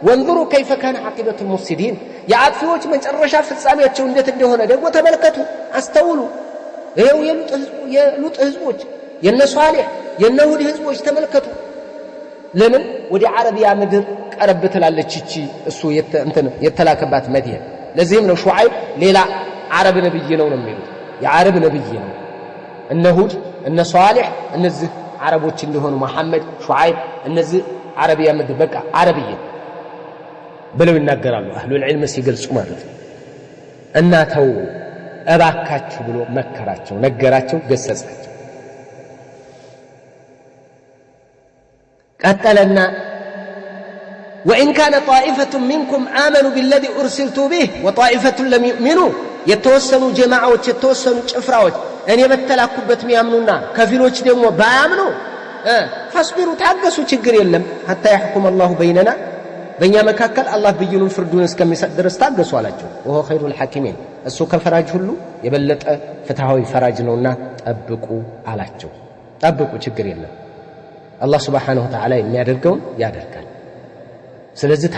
وانظروا كيف كان عاقبة المفسدين የአጥፊዎች መጨረሻ ፍጻሜያቸው እንዴት እንደሆነ ደግሞ ተመልከቱ አስተውሉ ይሄው የሉጥ ህዝቦች የነ ሷሊህ የነ ሁድ ህዝቦች ተመልከቱ ለምን ወደ አረቢያ ምድር ቀረብ ትላለች እቺ እሱ የተላከባት መዲና ለዚህም ነው ሹዓይብ ሌላ عرب نبي ነው የሚሉት የአረብ ነብይ ነው እነ ሁድ እነ ሷሊህ እነዚህ አረቦች እንደሆኑ መሐመድ ሹዓይብ እነዚህ አረቢያ ምድር በቃ አረብይ ብለው ይናገራሉ አህሉል ዒልም ሲገልጹ ማለት እና ተው እባካችሁ ብሎ መከራቸው ነገራቸው ገሰጻቸው ቀጠለና وإن كان طائفة منكم آمنوا بالذي أرسلت به وطائفة لم يؤمنوا يتوسنوا جماعات يتوسنوا ጭፍራዎች እኔ በተላኩበት የሚያምኑና ከፊሎች ደግሞ ባያምኑ فاصبروا ታገሱ ችግር የለም حتى يحكم الله بيننا በእኛ መካከል አላህ ብይኑን ፍርዱን እስከሚሰጥ ድረስ ታገሱ አላቸው وهو خير الحاكمين እሱ ከፈራጅ ሁሉ የበለጠ ፍትሃዊ ፈራጅ ነውና ጠብቁ አላቸው ጠብቁ ችግር የለም አላህ Subhanahu Wa Ta'ala የሚያደርገውን ያደርጋል ስለዚህ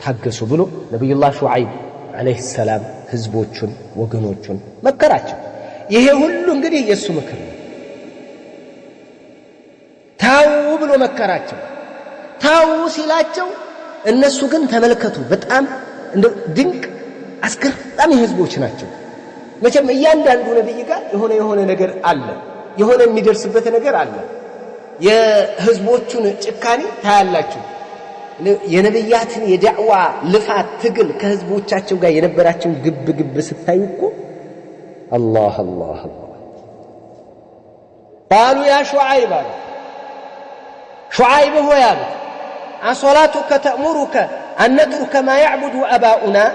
ታገሱ ብሎ ነብዩላህ ሹዓይብ አለይሂ ሰላም ህዝቦቹን ወገኖቹን መከራቸው ይሄ ሁሉ እንግዲህ የሱ ምክር ነው ታው ብሎ መከራቸው ታው ሲላቸው እነሱ ግን ተመልከቱ በጣም ድንቅ አስገራሚ ህዝቦች ናቸው መቼም እያንዳንዱ ነብይ ጋር የሆነ ነገር አለ የሆነ የሚደርስበት ነገር አለ የህዝቦቹን ጭካኔ ታያላችሁ የነብያትን የዳዕዋ ልፋት ትግል ከህዝቦቻቸው ጋር የነበራቸው ግብ ስታዩ እኮ الله قالوا يا شعيب هو يا أصلاتك تأمرك أن نترك ما يعبد أباؤنا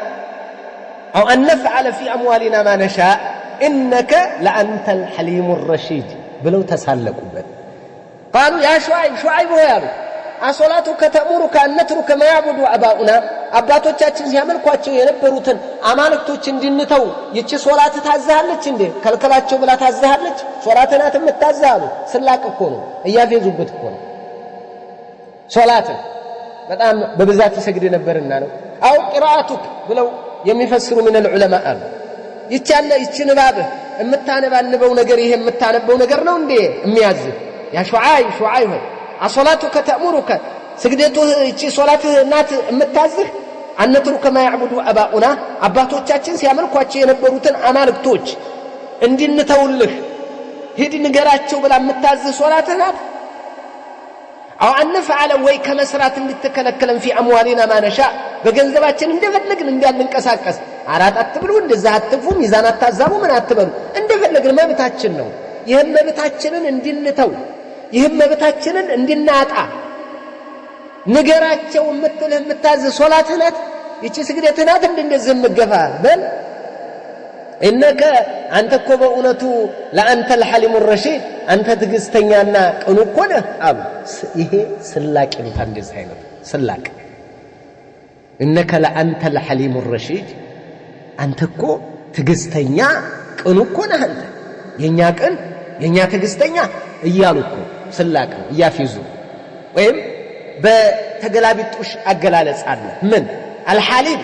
أو أن نفعل في أموالنا ما نشاء إنك لأنت الحليم الرشيد بلو تسهلكوا بل قالوا يا شعيب هو يا أصلاتك تأمرك أن نترك ما يعبد أباؤنا አባቶቻችን ሲያመልኳቸው የነበሩትን አማልክቶች እንድንተው ይቺ ሶላት ታዛለች እንዴ ከልከላቸው ብላ ታዛለች ሶላትናት የምታዛሉ ስላቅ እኮ ነው እያፌዙበት እኮ ነው ሶላት በጣም በብዛት ይሰግድ ነበርና ነው አው ቂራአቱክ ብለው የሚፈስሩ من العلماء አሉ ይቻለ ይችንባብ እምታነባንበው ነገር ይሄ እምታነበው ነገር ነው እንዴ የሚያዝ ያ ሹዓይብ ሆይ አሶላቱከ ተእሙሩከ ስግደቱ እቺ ሶላትህ ናት እምታዝህ አንተሩከ ማ ያዕቡዱ አባኡና አባቶቻችን ሲያመልኳቸው የነበሩትን አማልክቶች እንድንተውልህ ሂድ ንገራቸው ብላ እምታዝህ ሶላትህ ናት አው አንፈዓለ ወይ ከመስራት እንድትከለከለን في اموالنا ما نشاء በገንዘባችን እንደፈለግን እንዳንንቀሳቀስ አራት አትብሉ እንደዛ አትፉ ሚዛን አታዛቡ ምን አትበሉ እንደፈለግን መብታችን ነው ይሄን መብታችንን እንድንተው ይሄን መብታችንን እንድናጣ ንገራቸው እምትልህ እምታዝህ ሶላትህ ናት ይቺ ስግደትህ ናት እንደዚህ እምገፋ በል إنك أنت كوبونتو لا أنت الحليم الرشيد أنت تجستنيانا كنوكونه أب إيه سلاك أنت عندز هنا سلاك إنك لا أنت الحليم الرشيد أنت كو تجستنيا كنوكونه أنت ينيا تجستنيا يالوكو سلاك يافيزو وين بتجلابيتوش أجلالس عنا من الحليم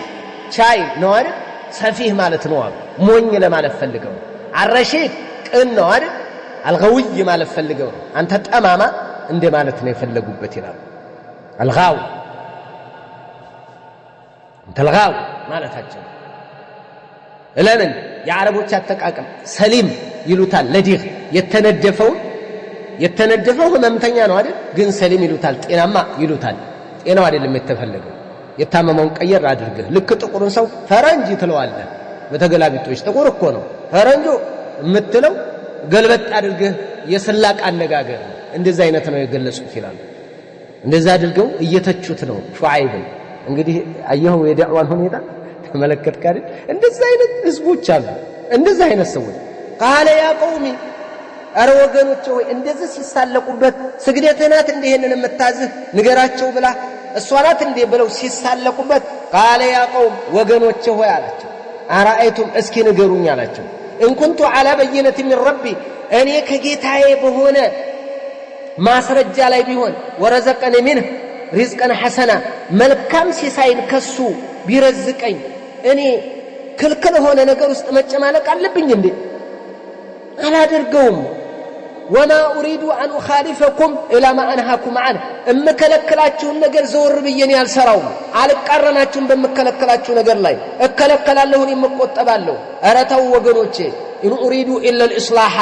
شاي نوار سفيه مالت نوار موين لما لفلقوا الرشيد إنه عارف الغوي ما لفلقوا أنت تأماما عند ما نتنفلقوا بتنا الغاو أنت الغاو ما لتهجم لمن يعرفوا تشاتك أكم سليم يلوتال لديغ يتندفون ممتنيا نوار جن سليم يلوتال إنا ما يلوتال إنا وارد لما يتفلقوا يتاممون كير راجرقه لك تقولون سو فرنجي تلوالله በተገላቢጦች ጥቁር እኮ ነው ፈረንጆ የምትለው ገልበጥ አድርገህ የሰላቅ አነጋገር እንደዛ አይነት ነው የገለጹት ይላል እንደዛ አድርገው እየተቹት ነው ሹዓይብ እንግዲህ አየሁ የዳዕዋን ሁኔታ ተመለከትክ አይደል እንደዛ አይነት ህዝቦች አሉ እንደዛ አይነት ሰዎች قال يا قومي አረ ወገኖቼ ሆይ እንደዚህ ሲሳለቁበት ስግደትህ ናት እንደ ይሄንን የምታዝህ ንገራቸው ብላ እሷ ናት እንደ ብለው ሲሳለቁበት قال يا قوم ወገኖቼ ሆይ አላቸው አራአይቱም እስኪ ንገሩኝ አላቸው ان كنت على بينة من ربي እኔ ከጌታዬ በሆነ ማስረጃ ላይ ቢሆን ወረዘቀኒ منه رزقا حسنا መልካም ሲሳይን ከሱ ቢረዝቀኝ እኔ ክልክል ሆነ ነገር ውስጥ መጨማለቅ አለብኝ እንዴ አላደርገውም وما أريد أن أخالفكم إلى ما أنهاكم عنه أمكلكلاتشون نجر زور بيني السراوم على قرناتشون بمكلكلاتشون نجر لاي أكلكل اللهن مقطبالله أرتوا وجنوتشي إن أريد إلا الإصلاح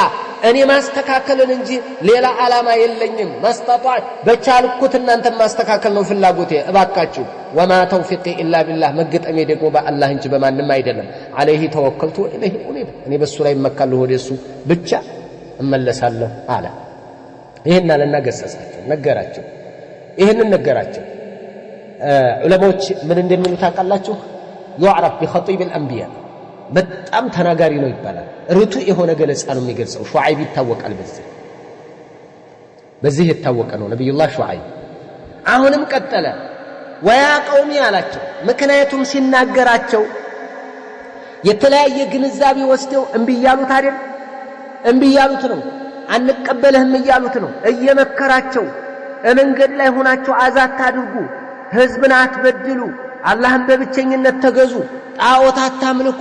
أني ما استكاكل ننجي ليلا على ما يلنيم ما استطعت بتشارك كتنا أنت ما استكاكلنا في اللاجوتي أباكاتشو وما توفيقي إلا بالله مجد أميدك وبا الله إنج بما نما يدلم عليه توكلت إليه أنيب أني بس سليم مكة له ديسو بتشا እመለሳለሁ አለ ይሄን ለነገሰሳቸው ነገራቸው ይሄን ነገራቸው ዑለማዎች ምን እንደሚሉ ታውቃላችሁ يعرف بخطيب الانبياء በጣም ተናጋሪ ነው ይባላል ርቱ የሆነ ገለጻ ነው የሚገልጸው ሹዓይብ ይታወቃል በዚህ የታወቀ ነው ነብዩላህ ሹዓይብ አሁንም ቀጠለ ወያ ቀውሚ አላቸው ምክንያቱም ሲናገራቸው የተለያየ ግንዛቤ ወስደው እንብያሉት አይደል እንብያሉት ነው አንቀበልህም ይያሉት ነው እየመከራቸው መንገድ ላይ ሆናቸው አዛት አድርጉ ህዝብን አትበድሉ አላህን በብቸኝነት ተገዙ ጣዖታት አታምልኩ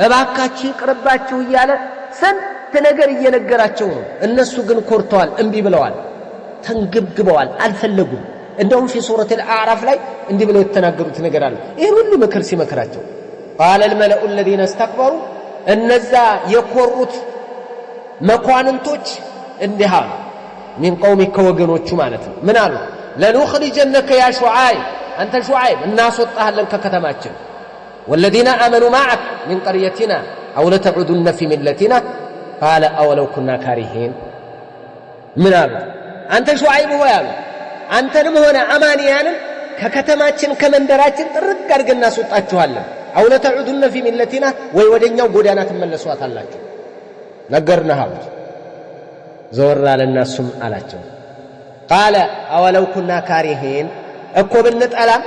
እባካችሁ ይቅርባችሁ እያለ ስንት ነገር እየነገራቸው ነው እነሱ ግን ኮርተዋል እንቢ ብለዋል ተንግብግበዋል አልፈለጉም እንደውም في سورة الأعراف ላይ እንዲህ ብለው የተናገሩት ነገር አለ ይሄ ሁሉ ምክር ሲመክራቸው قال الملأ الذين استكبروا እነዛ የኮሩት መኳንንቶች እንዲህ አሉ من قومك ወገኖቹ ማለት ነው ምን አሉ لنخرجنك يا شعيب أنت شعيب الناس وطهلن ككتماችን والذين آمنوا معك من قريتنا أو لتعودن في ملتنا قال أولو كنا كارهين من قالوا أنت شعيب هو يالو أنت نمهنا أمانيانا ككتماችን ከመንደራችን ጥርቅ አድርገን እናስወጣችኋለን أو لتعودن في ملتنا ወይ ወደኛው ጎዳና ተመለሷታላችሁ ነገርናው ዘወር አለናሱም አላቸው قال أولو كنا كارهين እኮ ብንጠላም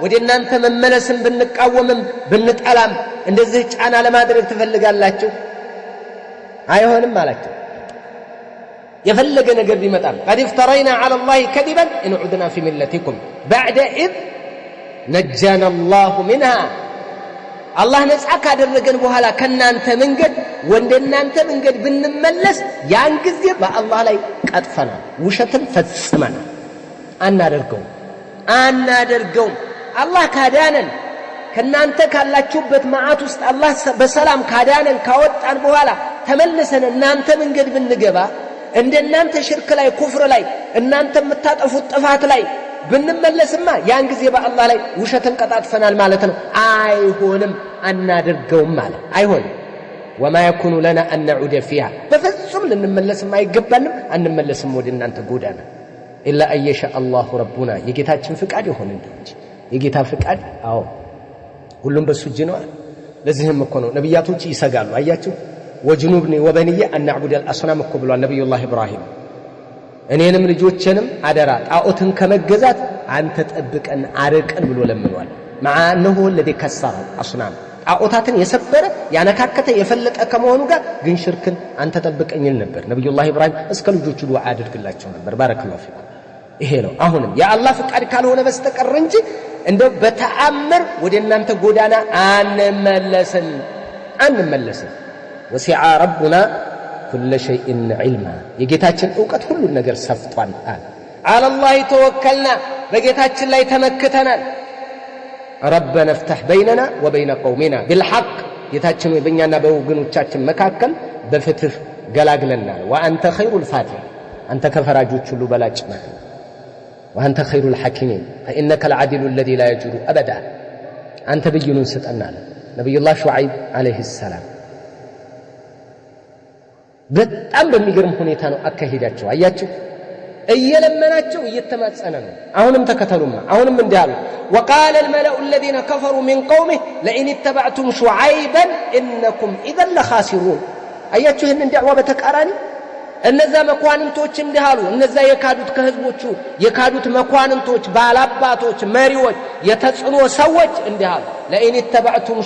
ወደ እናንተ መመለስን ብንቃወምም ብንጠላም እንደዚህ ጫና ለማድረግ ትፈልጋላችሁ አይሆንም አላቸው የፈለገ ነገር ቢመጣም قد افترينا على الله كذبا إن عدنا في ملتكم بعد إذ نجانا الله منها አላህ ነፃ ካደረገን በኋላ ከናንተ መንገድ ወንደናንተ መንገድ ብንመለስ ያን ጊዜ በአላህ ላይ ቀጥፈናል ውሸትን ፈጽመናል አናደርገውም አላህ ካዳነን ከናንተ ካላችሁበት መዓት ውስጥ አላህ በሰላም ካዳነን ካወጣን በኋላ ተመልሰን እናንተ መንገድ ብንገባ እንደናንተ ሽርክ ላይ ኩፍር ላይ እናንተ የምታጠፉት ጥፋት ላይ ብንመለስማ ያን ጊዜ በአላህ ላይ ውሸትን ቀጣጥፈናል ማለት ነው አይሆንም አናደርገውም ማለት አይሆንም وما يكون لنا أن نعود فيها بفصل لنملسم አይገባንም አንመለስም ወደ እናንተ ጎዳና إلا أن يشاء الله ربنا የጌታችን ፍቃድ ይሆን እንጂ የጌታ ፍቃድ አዎ ሁሉም በሱ እጅ ነው ለዚህም እኮ ነው ነብያቶች ይሰጋሉ አያችሁ ወጅኑብኒ ወበንየ أن نعبد الأصنام እኮ ብሏል ነብዩላህ ኢብራሂም እኔንም ልጆቼንም አደራ ጣዖትን ከመገዛት አንተ ጠብቀን አርቀን ብሎ ለምኗል مع انه الذي كسر اصنام ጣዖታትን የሰበረ ያነካከተ የፈለጠ ከመሆኑ ጋር ግን ሽርክን አንተ ጠብቀኝ ነበር ነብዩላህ ኢብራሂም እስከ ልጆቹ ዱዓ አድርግላቸው ነበር ባረከላሁ ፊኩም ይሄ ነው አሁንም የአላህ ፍቃድ ካልሆነ በስተቀር እንጂ እንደው በተአምር ወደ እናንተ ጎዳና አንመለስም ወሲዓ ረቡና كل شيء علما የጌታችን ዕውቀት ሁሉ ነገር ሰፍቷል على الله توكلنا በጌታችን ላይ ተመክተናል ربنا افتح بيننا وبين قومنا بالحق ጌታችን በእኛና በወገኖቻችን መካከል በፍትህ ገላግለናል وانت خير الفاتح አንተ ከፈራጆች ሁሉ በላጭ ነህ وانت خير الحاكمين فانك العدل الذي لا يجور ابدا አንተ ብይኑን ስጠናል ነብዩ الله ሹዓይብ عليه السلام በጣም በሚገርም ሁኔታ ነው አካሄዳቸው አያችሁ እየለመናቸው እየተማጸነ ነው አሁንም ተከተሉማ አሁንም እንዲያሉ وقال الملأ الذين كفروا من قومه لئن اتبعتم شعيبا انكم اذا لخاسرون አያችሁ ይሄን ዳዕዋ በተቃራኒ እነዛ መኳንንቶች እንዲያሉ እነዛ የካዱት ከህዝቦቹ የካዱት መኳንንቶች ባላባቶች መሪዎች የተጽኖ ሰዎች እንዲያሉ ለኢን ተባዕቱም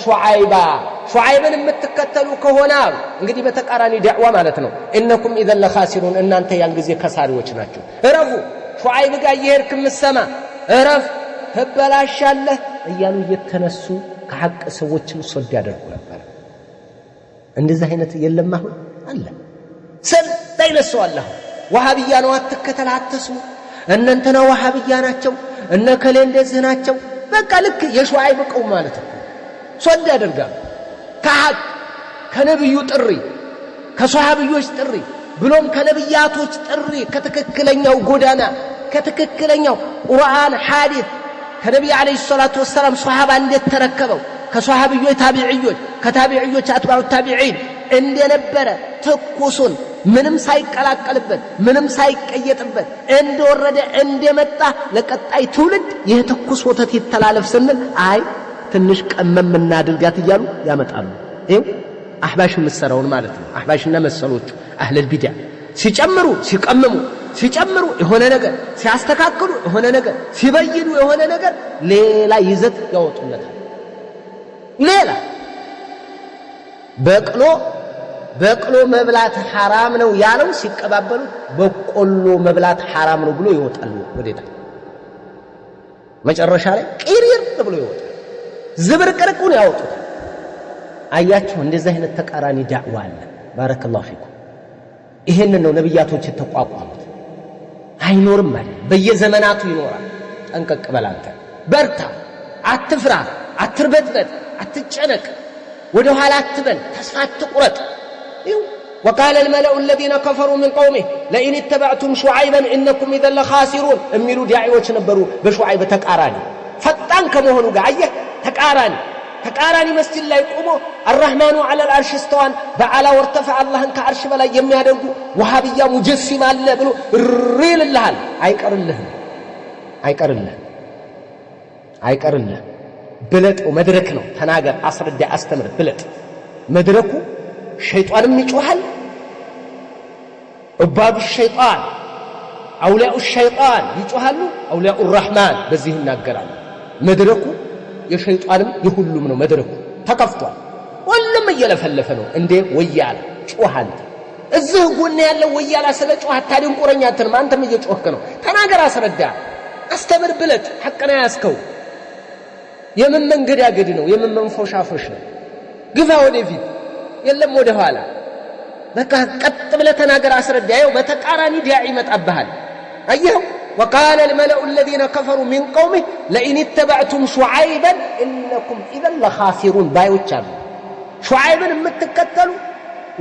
ሹዓይብን የምትከተሉ ከሆነ እንግዲህ በተቃራኒ ዳዕዋ ማለት ነው انكم اذا لخاسرون እናንተ ያን ጊዜ ከሳሪዎች ናችሁ እረፉ ሹዓይብ ጋር ይሄርክ ምሰማ እረፍ ተበላሻለህ እያሉ እየተነሱ ከሐቅ ሰዎችን ሶድ ያደርጉ ነበር እንደዚህ አይነት የለም አሁን አለ ሰልጠይነሱ አላህ ወሃቢያ ነው አትከተል አትስሙ እነንተና ወሃቢያ ናቸው እነከለ እንደዚህ ናቸው በቃ ልክ የሹዓይብ ቀው ማለት ነው ሶድ ያደርጋሉ ከሐቅ ከነብዩ ጥሪ ከሷሃቢዮች ጥሪ ብሎም ከነብያቶች ጥሪ ከተከክለኛው ጎዳና ከተከክለኛው ቁርአን ሐዲስ ከነብዩ አለይሂ ሰላቱ ወሰለም ሷሃባ እንደተረከበው ከሷሃቢዮች ታቢዒዮች ከታቢዒዮች አትባዑ ታቢዒን እንደነበረ ተኩሱን ምንም ሳይቀላቀልበት ምንም ሳይቀየጥበት እንደወረደ እንደመጣ ለቀጣይ ትውልድ ይሄ ተኩስ ወተት ይተላለፍ ስንል አይ ትንሽ ቀመም እናድርጋት ይያሉ ያመጣሉ ይሄው አህባሽ መስራውን ማለት ነው አህባሽና መሰሎቹ አህለል ቢድዓ ሲጨምሩ ሲቀመሙ ሲጨምሩ የሆነ ነገር ሲያስተካክሉ የሆነ ነገር ሲበይኑ የሆነ ነገር ሌላ ይዘት ያወጡለታል ሌላ በቅሎ መብላት حرام ነው ያለው ሲቀባበሉ በቆሎ መብላት حرام ነው ብሎ ይወጣሉ ወዴታ መጨረሻ ላይ ቂሪር ብሎ ይወጣል ዝብርቅርቁን ያወጡት አያችሁ እንደዚህ አይነት ተቃራኒ ዳዕዋ አለ ባረከላሁ ፊኩም ይሄንን ነው ነብያቶች ተቋቋሙት አይኖርም ማለት በየዘመናቱ ይኖራል ጠንቀቅ በላንተ በርታ አትፍራ አትርበትበት አትጨነቅ ወደ ኋላ አትበል ተስፋ አትቁረጥ وقال الملأ الذين كفروا من قومه لئن اتبعتم شعيبا انكم اذا لخاسرون اميلوا داعيዎች ነበሩ በሹዓይብ ተቃራኒ ፈጣን ከመሆኑ ጋር አየህ ተቃራኒ መስጂድ ላይ ቆሞ الرحمن على العرش استوى بعلى وارتفع الله كعرش በላይ የሚያደርጉ ወሃቢያ ሙጀሲም አለ ብሎ ሪልልሃል አይቀርልህ ብለጥ መድረክ ነው ተናገር አስረዳ አስተምር ብለጥ መድረኩ ሸይጣንም ይጮሃል ዑባዱ ሸይጣን አውሊያኡ ሸይጣን ይጮሃሉ አውሊያኡ الرحمن በዚህ ይናገራሉ መድረኩ የሸይጣንም የሁሉም ነው መድረኩ ተከፍቷል ሁሉም እየለፈለፈ ነው እንዴ ወያላ ጮሃል እዚህ ጎን ያለው ወያላ ስለ ጮህ አታድንቁረኛ አትልም አንተም እየጮህክ ነው ተናገር አስረዳ አስተምር ብለጥ ሐቅና ያስከው የምን መንገድ ያገድ ነው የምን መንፎሻፎሽ ነው ግፋ ወደፊት የለም ወደ ኋላ በቃ ቀጥ ብለህ ተናገር አስረዳ ያው በተቃራኒ ዲያ ይመጣብሃል አየው وقال الملأ الذين كفروا من قومه لئن اتبعتم شعيبا انكم اذا لخاسرون بايوች አሉ ሹዓይብን የምትከተሉ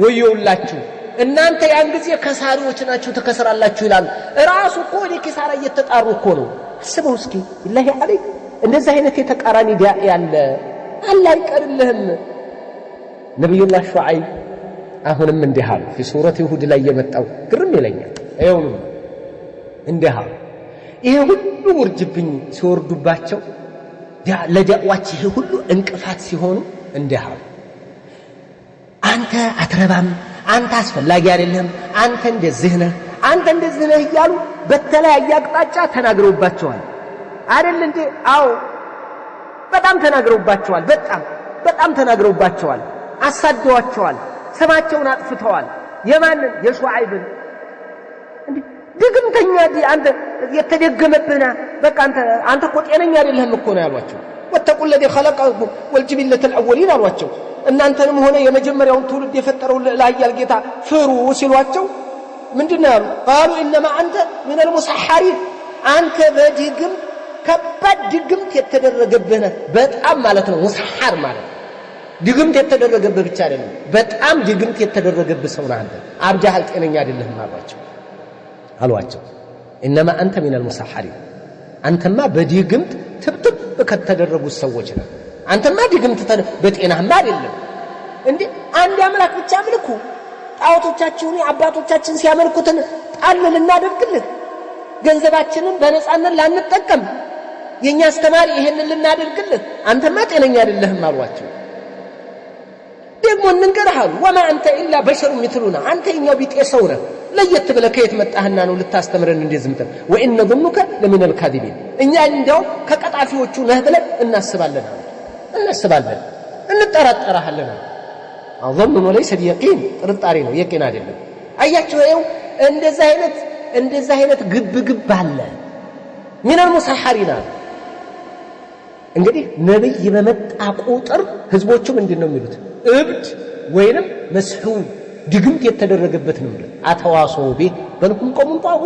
ወዮላችሁ እናንተ ያን ጊዜ ከሳሪዎች ናችሁ ተከሰራላችሁ ይላል ራሱ እኮ ለኪሳራ እየተጣሩ እኮ ነው አስበው እስኪ ኢላሂ አለይክ እንደዚህ አይነት የተቃራኒ ዲያ ያለ አላህ ይቀርልህም ነብዩላህ ሹዓይብ አሁንም እንዲህ አሉ في ሱረት ሁድ ላይ የመጣው ግርም ይለኛል አይው እንዲህ አሉ ይሄ ሁሉ ውርጅብኝ ሲወርዱባቸው ለዳዕዋች ይሄ ሁሉ እንቅፋት ሲሆኑ እንዲህ አሉ አንተ አትረባም አንተ አስፈላጊ አይደለም አንተ እንደዚህ ነህ እያሉ በተለያየ አቅጣጫ ተናግረውባቸዋል አይደል እንዴ አው በጣም ተናግረውባቸዋል በጣም ተናግረውባቸዋል አሳደዋቸዋል ስማቸውን አጥፍተዋል የማንን የሹዓይብን እንዴ ድግምተኛ አንተ የተደገመብህና በቃ አንተ እኮ ጤነኛ አይደለህም እኮ ነው ያሏቸው ወተቁ الذي خلقكم والجبلة الأولين አሏቸው እናንተንም ሆነ የመጀመሪያውን ትውልድ የፈጠረው ለአያል ጌታ ፍሩ ሲሏቸው ምንድነው ያሉ قالوا انما انت من المسحرين አንተ በድግም ከባድ ድግምት የተደረገብህ በጣም ማለት ነው ሙስሐር ማለት ድግምት የተደረገብህ ብቻ አይደለም በጣም ድግምት የተደረገብህ ሰው ነህ አንተ አብጃሃል ጤነኛ አይደለህም አሏቸው انما انت من المسحرين አንተማ በድግምት ትብትብ ከተደረጉት ሰዎች ነህ አንተማ ድግምት በጤናህማ አይደለም እንዴ አንድ አምላክ ብቻ አምልኩ ጣዖቶቻችሁን አባቶቻችን ሲያመልኩትን ጣል ልናደርግልህ ገንዘባችንን በነፃነት ላንጠቀም የኛ አስተማሪ ይሄንን ልናደርግልህ አንተማ ጤነኛ አይደለህም አሏቸው ደግሞ እንንገርሃሉ وما انت الا بشر مثلنا አንተ የኛው ቢጤ ሰው ነህ ለየት ብለህ ከየት መጣህና ነው ልታስተምረን እንደዝምተ وان ظنك لمن الكاذبين እኛ እንደው ከቀጣፊዎቹ ነህ ብለን እናስባለን እንጠራጠራለን አظن وليس بيقين ጥርጣሬ ነው የቂን አይደለም አያችሁ ይኸው እንደዛ አይነት ግብ አለ من المسحرين እንግዲህ ነብይ በመጣ ቁጥር ህዝቦቹ ምንድነው የሚሉት እብድ ወይንም መስሁም ድግምት የተደረገበት ነው አተዋሰው ቤ በልኩም ቆሙን ጣሁ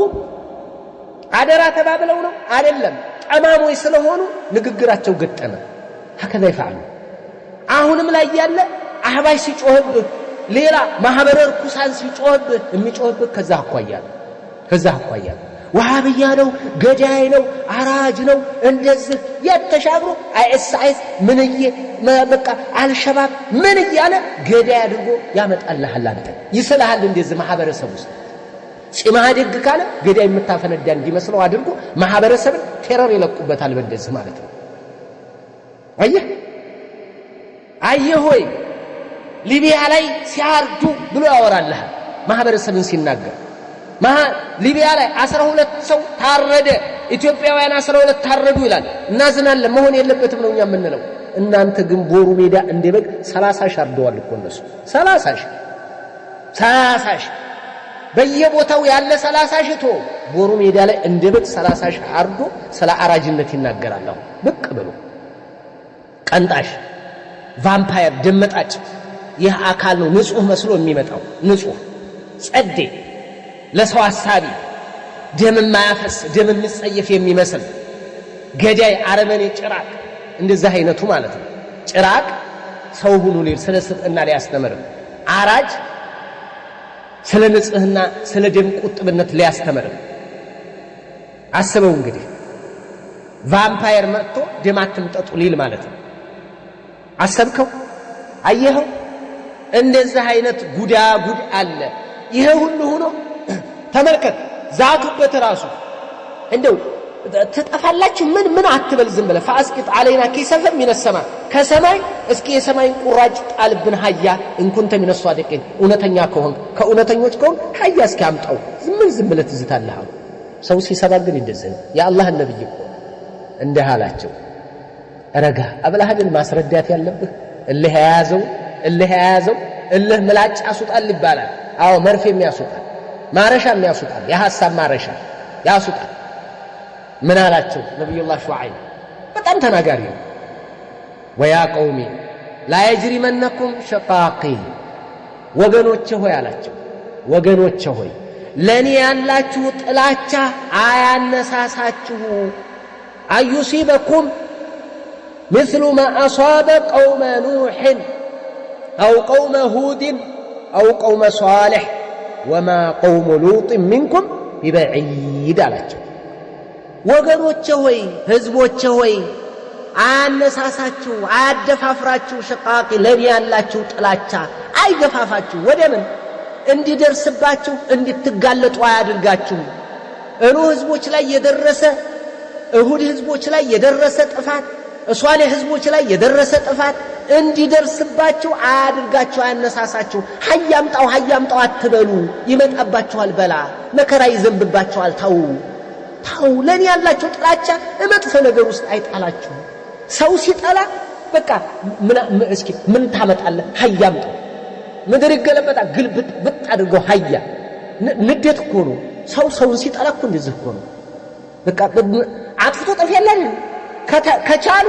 አደራ ተባብለው ነው አይደለም ጠማሞይ ስለሆኑ ንግግራቸው ገጠመ هكذا يفعل አሁንም ላይ ያለ አህባይ ሲጮህብህ ሌላ ማህበረ ርኩሳን ሲጮህብህ የሚጮህብህ ከዛ አኳያ ወሃብያ ነው ገዳይ ነው አራጅ ነው እንደዚህ የተሻግሩ አይኤስአይስ ምንዬ በቃ አልሸባብ ምን ይያለ ገዳይ አድርጎ ያመጣልሃል አንተ ይስልሃል እንደዚህ ማህበረሰብ ውስጥ ሲማደግ ካለ ገዳይ የምታፈነዳ እንዲመስለው አድርጎ ማህበረሰብን ቴረር ይለቁበታል በእንደዚህ ማለት ነው አየህ ሆይ ሊቢያ ላይ ሲያርዱ ብሎ ያወራልህ ማህበረሰብን ሲናገር ሊቢያ ላይ 12 ሰው ታረደ ኢትዮጵያውያን 12 ታረዱ ይላል እናዝናለን መሆን የለበትም ነው እኛ የምንለው እናንተ ግን ቦሩ ሜዳ እንደበግ 30 ሺህ አርደዋል እኮ እነሱ 30 ሺህ በየቦታው ያለ 30 ሺህ ቶ ቦሩ ሜዳ ላይ እንደበግ 30 ሺህ አርዶ ስለ አራጅነት ይናገራል ብቅ ብሎ ቀንጣሽ ቫምፓየር ደመጣጭ ይህ አካል ነው ንጹህ መስሎ የሚመጣው ንጹህ ጸዴ ለሰው አሳቢ ደም ማያፈስ ደም የሚጸየፍ የሚመስል ገዳይ አረመኔ ጭራቅ እንደዛ አይነቱ ማለት ነው ጭራቅ ሰው ሁሉ ሊል ስለ ስጥና ሊያስተምር አራጅ ስለ ንጽህና ስለ ደም ቁጥብነት ሊያስተምር አስበው እንግዲህ ቫምፓየር መጥቶ ደም አትምጠጡ ሊል ማለት ነው አሰብከው አየኸው እንደዛ አይነት ጉድ አለ ይሄ ሁሉ ሆኖ ተመልከት ዛቱበት ራሱ እንደው ተጠፋላችሁ ምን አትበል ዝም ብለህ فاسقط علينا كسفا من السماء ከሰማይ እስኪ የሰማይን ቁራጭ ጣልብን ሀያ እንኩንተ من الصادقين እውነተኛ ከሆንክ ከእውነተኞች ከሆንክ ሀያ እስኪ አምጣው ዝም ብለህ ትዝታለህ ሰው ሲሰባግ ግን እንደዚህ የአላህ ነብይ እኮ እንዲህ አላቸው ረጋ አብለሃድን ማስረዳት ያለብህ እልህ ያያዘው እልህ ምላጭ አሱጣል ይባላል አዎ መርፌም ያሱጣል ማረሻም ያሱጣል የሐሳብ ማረሻ ያሱጣል ምን አላቸው ነብዩላህ ሹዓይብ በጣም ተናጋሪ ነው ويا قومي لا يجرمنكم شقاقي ወገኖቼ ሆይ አላቸው ወገኖቼ ሆይ ለኔ ያላችሁ ጥላቻ አያነሳሳችሁ አዩሲበኩም مثل ما أصاب قوم نوح أو قوم هود أو قوم صالح وما قوم لوط منكم ببعيد አላቸው ወገኖቼ ሆይ ህዝቦቼ ሆይ አያነሳሳችሁ አያደፋፍራችሁ ሸቃቂ ለኔ ያላችሁ ጥላቻ አይገፋፋችሁ ወደ ምን እንዲደርስባችሁ እንድትጋለጡ አያድርጋችሁ ኑህ ህዝቦች ላይ የደረሰ እሁድ ህዝቦች ላይ የደረሰ ጥፋት ሷሊህ ህዝቦች ላይ የደረሰ ጥፋት እንዲደርስባችሁ አያድርጋችሁ አያነሳሳችሁ ሀያምጣው አትበሉ ይመጣባችኋል በላ መከራ ይዘንብባችኋል ታው ለኔ ያላችሁ ጥላቻ እመጥፎ ነገር ውስጥ አይጣላችሁ ሰው ሲጠላ በቃ እስኪ ምን ታመጣለህ ሀያምጣው ምድር ይገለበጣ ግልብጥ ብጥ አድርገው ሀያ ንዴት እኮ ነው ሰውን ሲጠላ እኮ እንደዚህ እኮ ነው በቃ አጥፍቶ ጠፊ ያለን ከቻሉ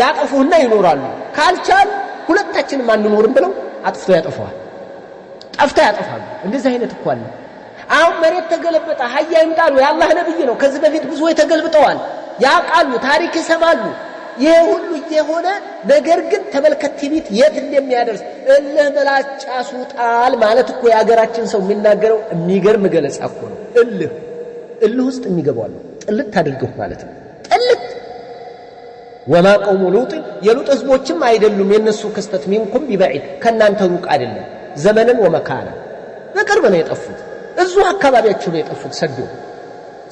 ያጠፉና ይኖራሉ ካልቻሉ ሁለታችንም አንኖርም ብለው አጥፍቶ ያጠፋዋል ያጠፋሉ እንደዚህ አይነት እኮ አለ አሁን መሬት ተገለበጣ ሀያ ይምጣሉ የአላህ ነብይ ነው ከዚህ በፊት ብዙ የተገልብጠዋል ያቃሉ ታሪክ ይሰማሉ ይሄ ሁሉ የሆነ ነገር ግን ተመልከት ቲቪት የት እንደሚያደርስ እልህ መላጫ ሱጣል ማለት እኮ ያገራችን ሰው የሚናገረው የሚገርም ገለጻ እኮ ነው እልህ ውስጥ የሚገባው ጥልት አድርገው ማለት ነው ጥልት وما قوم لوط የሉጥ ህዝቦችም አይደሉም የነሱ ክስተት ሚንኩም ቢበዒድ ከናንተ ሩቅ አይደለም ዘመንን ወመካና በቅርብ ነው የጠፉት እዚሁ አካባቢያቸው ነው የጠፉት ሰዶ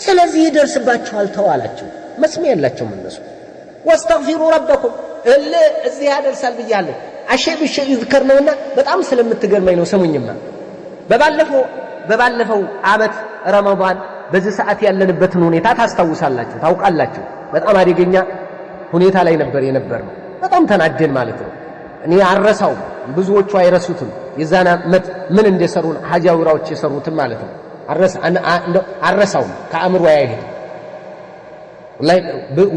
ስለዚህ ይደርስባችኋል ተዋላችሁ መስሚያ ያላቸው እነሱ واستغفروا ربكم እዚህ ያደርሳል ብያለሁ አሸብ ይذكر ነውና በጣም ስለምትገርመኝ ነው ሰሙኝማ በባለፈው አመት ረመዳን በዚህ ሰዓት ያለንበትን ሁኔታ ታስታውሳላችሁ ታውቃላችሁ በጣም አደገኛ ሁኔታ ላይ የነበርነው በጣም ተናደን ማለት ነው እኔ አረሳው ብዙዎቹ አይረሱትም የዛና ምን እንደሰሩን ሐጃውራዎች የሰሩትን ማለት ነው አረሳው ከአምሮ ያይሄድ ወላይ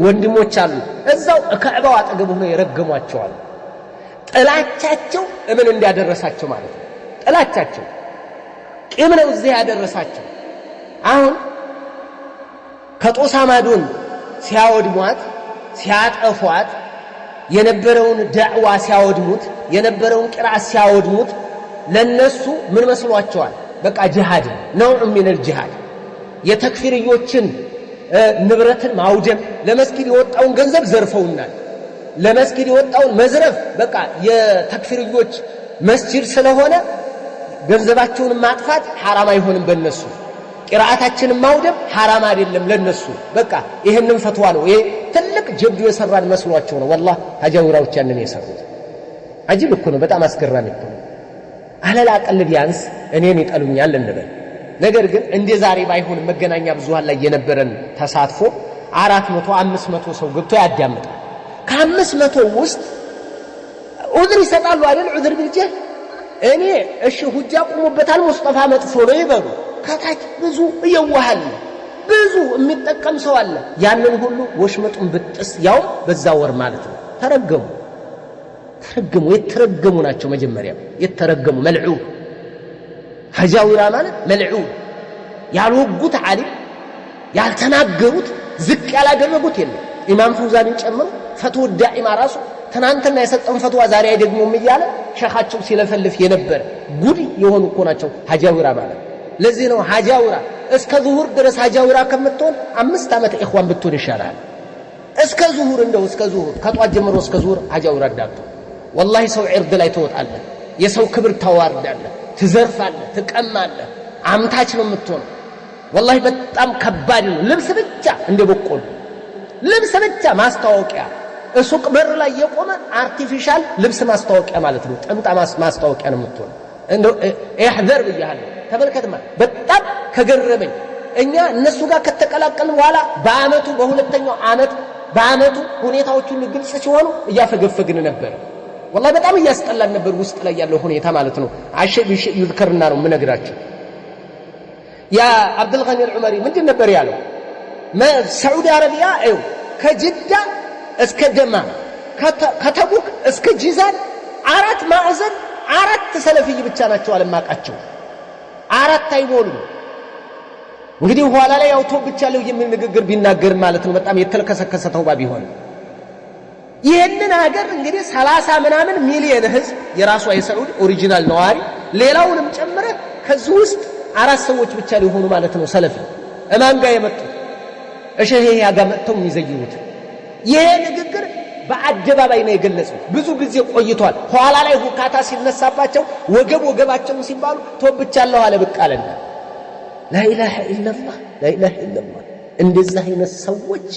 ወንድሞች አሉ እዛው ከዕባው አጠገብ ሆነው የረገሟቸዋል ጥላቻቸው ምን እንዲያደረሳቸው ማለት ነው ጥላቻቸው ቂም ነው እዚህ ያደረሳቸው አሁን ከጦሳ ማዶን ሲያወድሟት ሲያጠፏት የነበረውን ዳዕዋ ሲያወድሙት የነበረውን ቅራአት ሲያወድሙት ለነሱ ምን መስሏቸዋል በቃ ጂሃድ ነው ምን الجهاد የተክፊርዮችን ንብረትን ማውደም ለመስጊድ የወጣውን ገንዘብ ዘርፈውናል ለመስጊድ የወጣውን መዝረፍ በቃ የተክፊርዮች መስጂድ ስለሆነ ገንዘባቸውን ማጥፋት حرام አይሆንም በእነሱ ቅራአታችንን ማውደም حرام አይደለም ለነሱ በቃ ይሄንን ፈትዋ ነው ይሄ ትልቅ ጀብዱ የሰራን መስሏቸው ነው والله ሀጃውራዎች ያንን የሰሩት አጅብ እኮ ነው በጣም አስገራሚ እኮ ነው አለላ ቀል ቢያንስ እኔን ይጠሉኛል እንበል ነገር ግን እንደ ዛሬ ባይሆን መገናኛ ብዙሃን ላይ የነበረን ተሳትፎ 400 500 ሰው ገብቶ ያዳምጣል ከ500 ውስጥ ዑዝር ይሰጣሉ አይደል ዑዝር ቢልጀህ እኔ እሺ ሁጃ ቆሞበታል ሙስጠፋ መጥፎ ነው ይበሉ ከታች ብዙ ይዋሃል ብዙ የሚጠቀም ሰው አለ ያንን ሁሉ ወሽመጡን ብጥስ ያው በዛ ወር ማለት ነው ተረገሙ የተረገሙ ናቸው መጀመሪያ የተረገሙ መልዑ ሐጃውራ ማለት መልዑ ያልወጉት ዓሊም ያልተናገሩት ዝቅ ያላደረጉት የለም ኢማም ፈውዛንን ጨምሮ ፈትዋ ዳኢማ ራሱ ትናንትና የሰጠውን ፈትዋ ዛሬ አይደግሙም እያለ ሸኻቸው ሲለፈልፍ የነበር ጉድ የሆኑ እኮ ናቸው ሐጃውራ ማለት ለዚህ ነው ሐጃውራ እስከ ዙሁር ድረስ ሐጃውራ ከመጥቶን 5 ዓመት ኢኽዋን ብትሆን ይሻላል እስከ ዙሁር እንደው እስከ ዙሁር ከጧት ጀምሮ እስከ ዙሁር ሐጃውራ ዳቱ والله ሰው ዒርድ ላይ ተወጣለ የሰው ክብር ተዋርዳለ ትዘርፋለ ትቀማለ አምታች ነው የምትሆነው والله በጣም ከባድ ነው ልብስ ብቻ እንደበቆሉ ልብስ ብቻ ማስታወቂያ ሱቅ በር ላይ የቆመ አርቲፊሻል ልብስ ማስታወቂያ ማለት ነው ጥምጣም ማስታወቂያ ነው የምትሆነው እንደው ይህዘር ብያለሁ ተመልከትማ በጣም ከገረመኝ እኛ እነሱ ጋር ከተቀላቀልን በኋላ በአመቱ በሁለተኛው አመቱ ሁኔታዎቹ ግልጽ ሲሆኑ እያፈገፈግን ነበር والله በጣም ያስጠላል ነበር ውስጥ ላይ ያለው ሁኔታ ማለት ነው አሸብ ይذكرنا ነው ምነግራችሁ ያ አብዱል ገኒ አልዑመሪ ምንድን ነበር ያለው ሳዑዲ አረቢያ ከጅዳ እስከ ደማ ከተቡክ እስከ ጂዛን 4 ማዕዘን 4 ሰለፊይ ብቻ ናቸው አለማቃቸው 4 አይሞሉም። እንግዲህ ኋላ ላይ ያው ተውብቻለሁ የሚል ንግግር ቢናገር ማለት ነው በጣም የተልከሰከሰ ተውባ ቢሆን ይሄንን ሀገር እንግዲህ 30 ምናምን ሚሊዮን ህዝብ የራሱ የሳዑዲ ኦሪጂናል ነዋሪ ሌላውንም ጨምረ ከዚህ ውስጥ 4 ሰዎች ብቻ ሊሆኑ ማለት ነው ሰለፊ እማን ጋር የመጡት እሸሄ ያጋ መጥተው የሚዘይሩት ይሄ ንግግር በአደባባይ ነው የገለጸው። ብዙ ጊዜ ቆይቷል። ኋላ ላይ ሁካታ ሲነሳባቸው ወገባቸውን ሲባሉ ተወብቻለሁ አለ ብቅ አለና ላኢላሃ ኢላላህ ላኢላሃ ኢላላህ እንደዚህ አይነት ሰዎች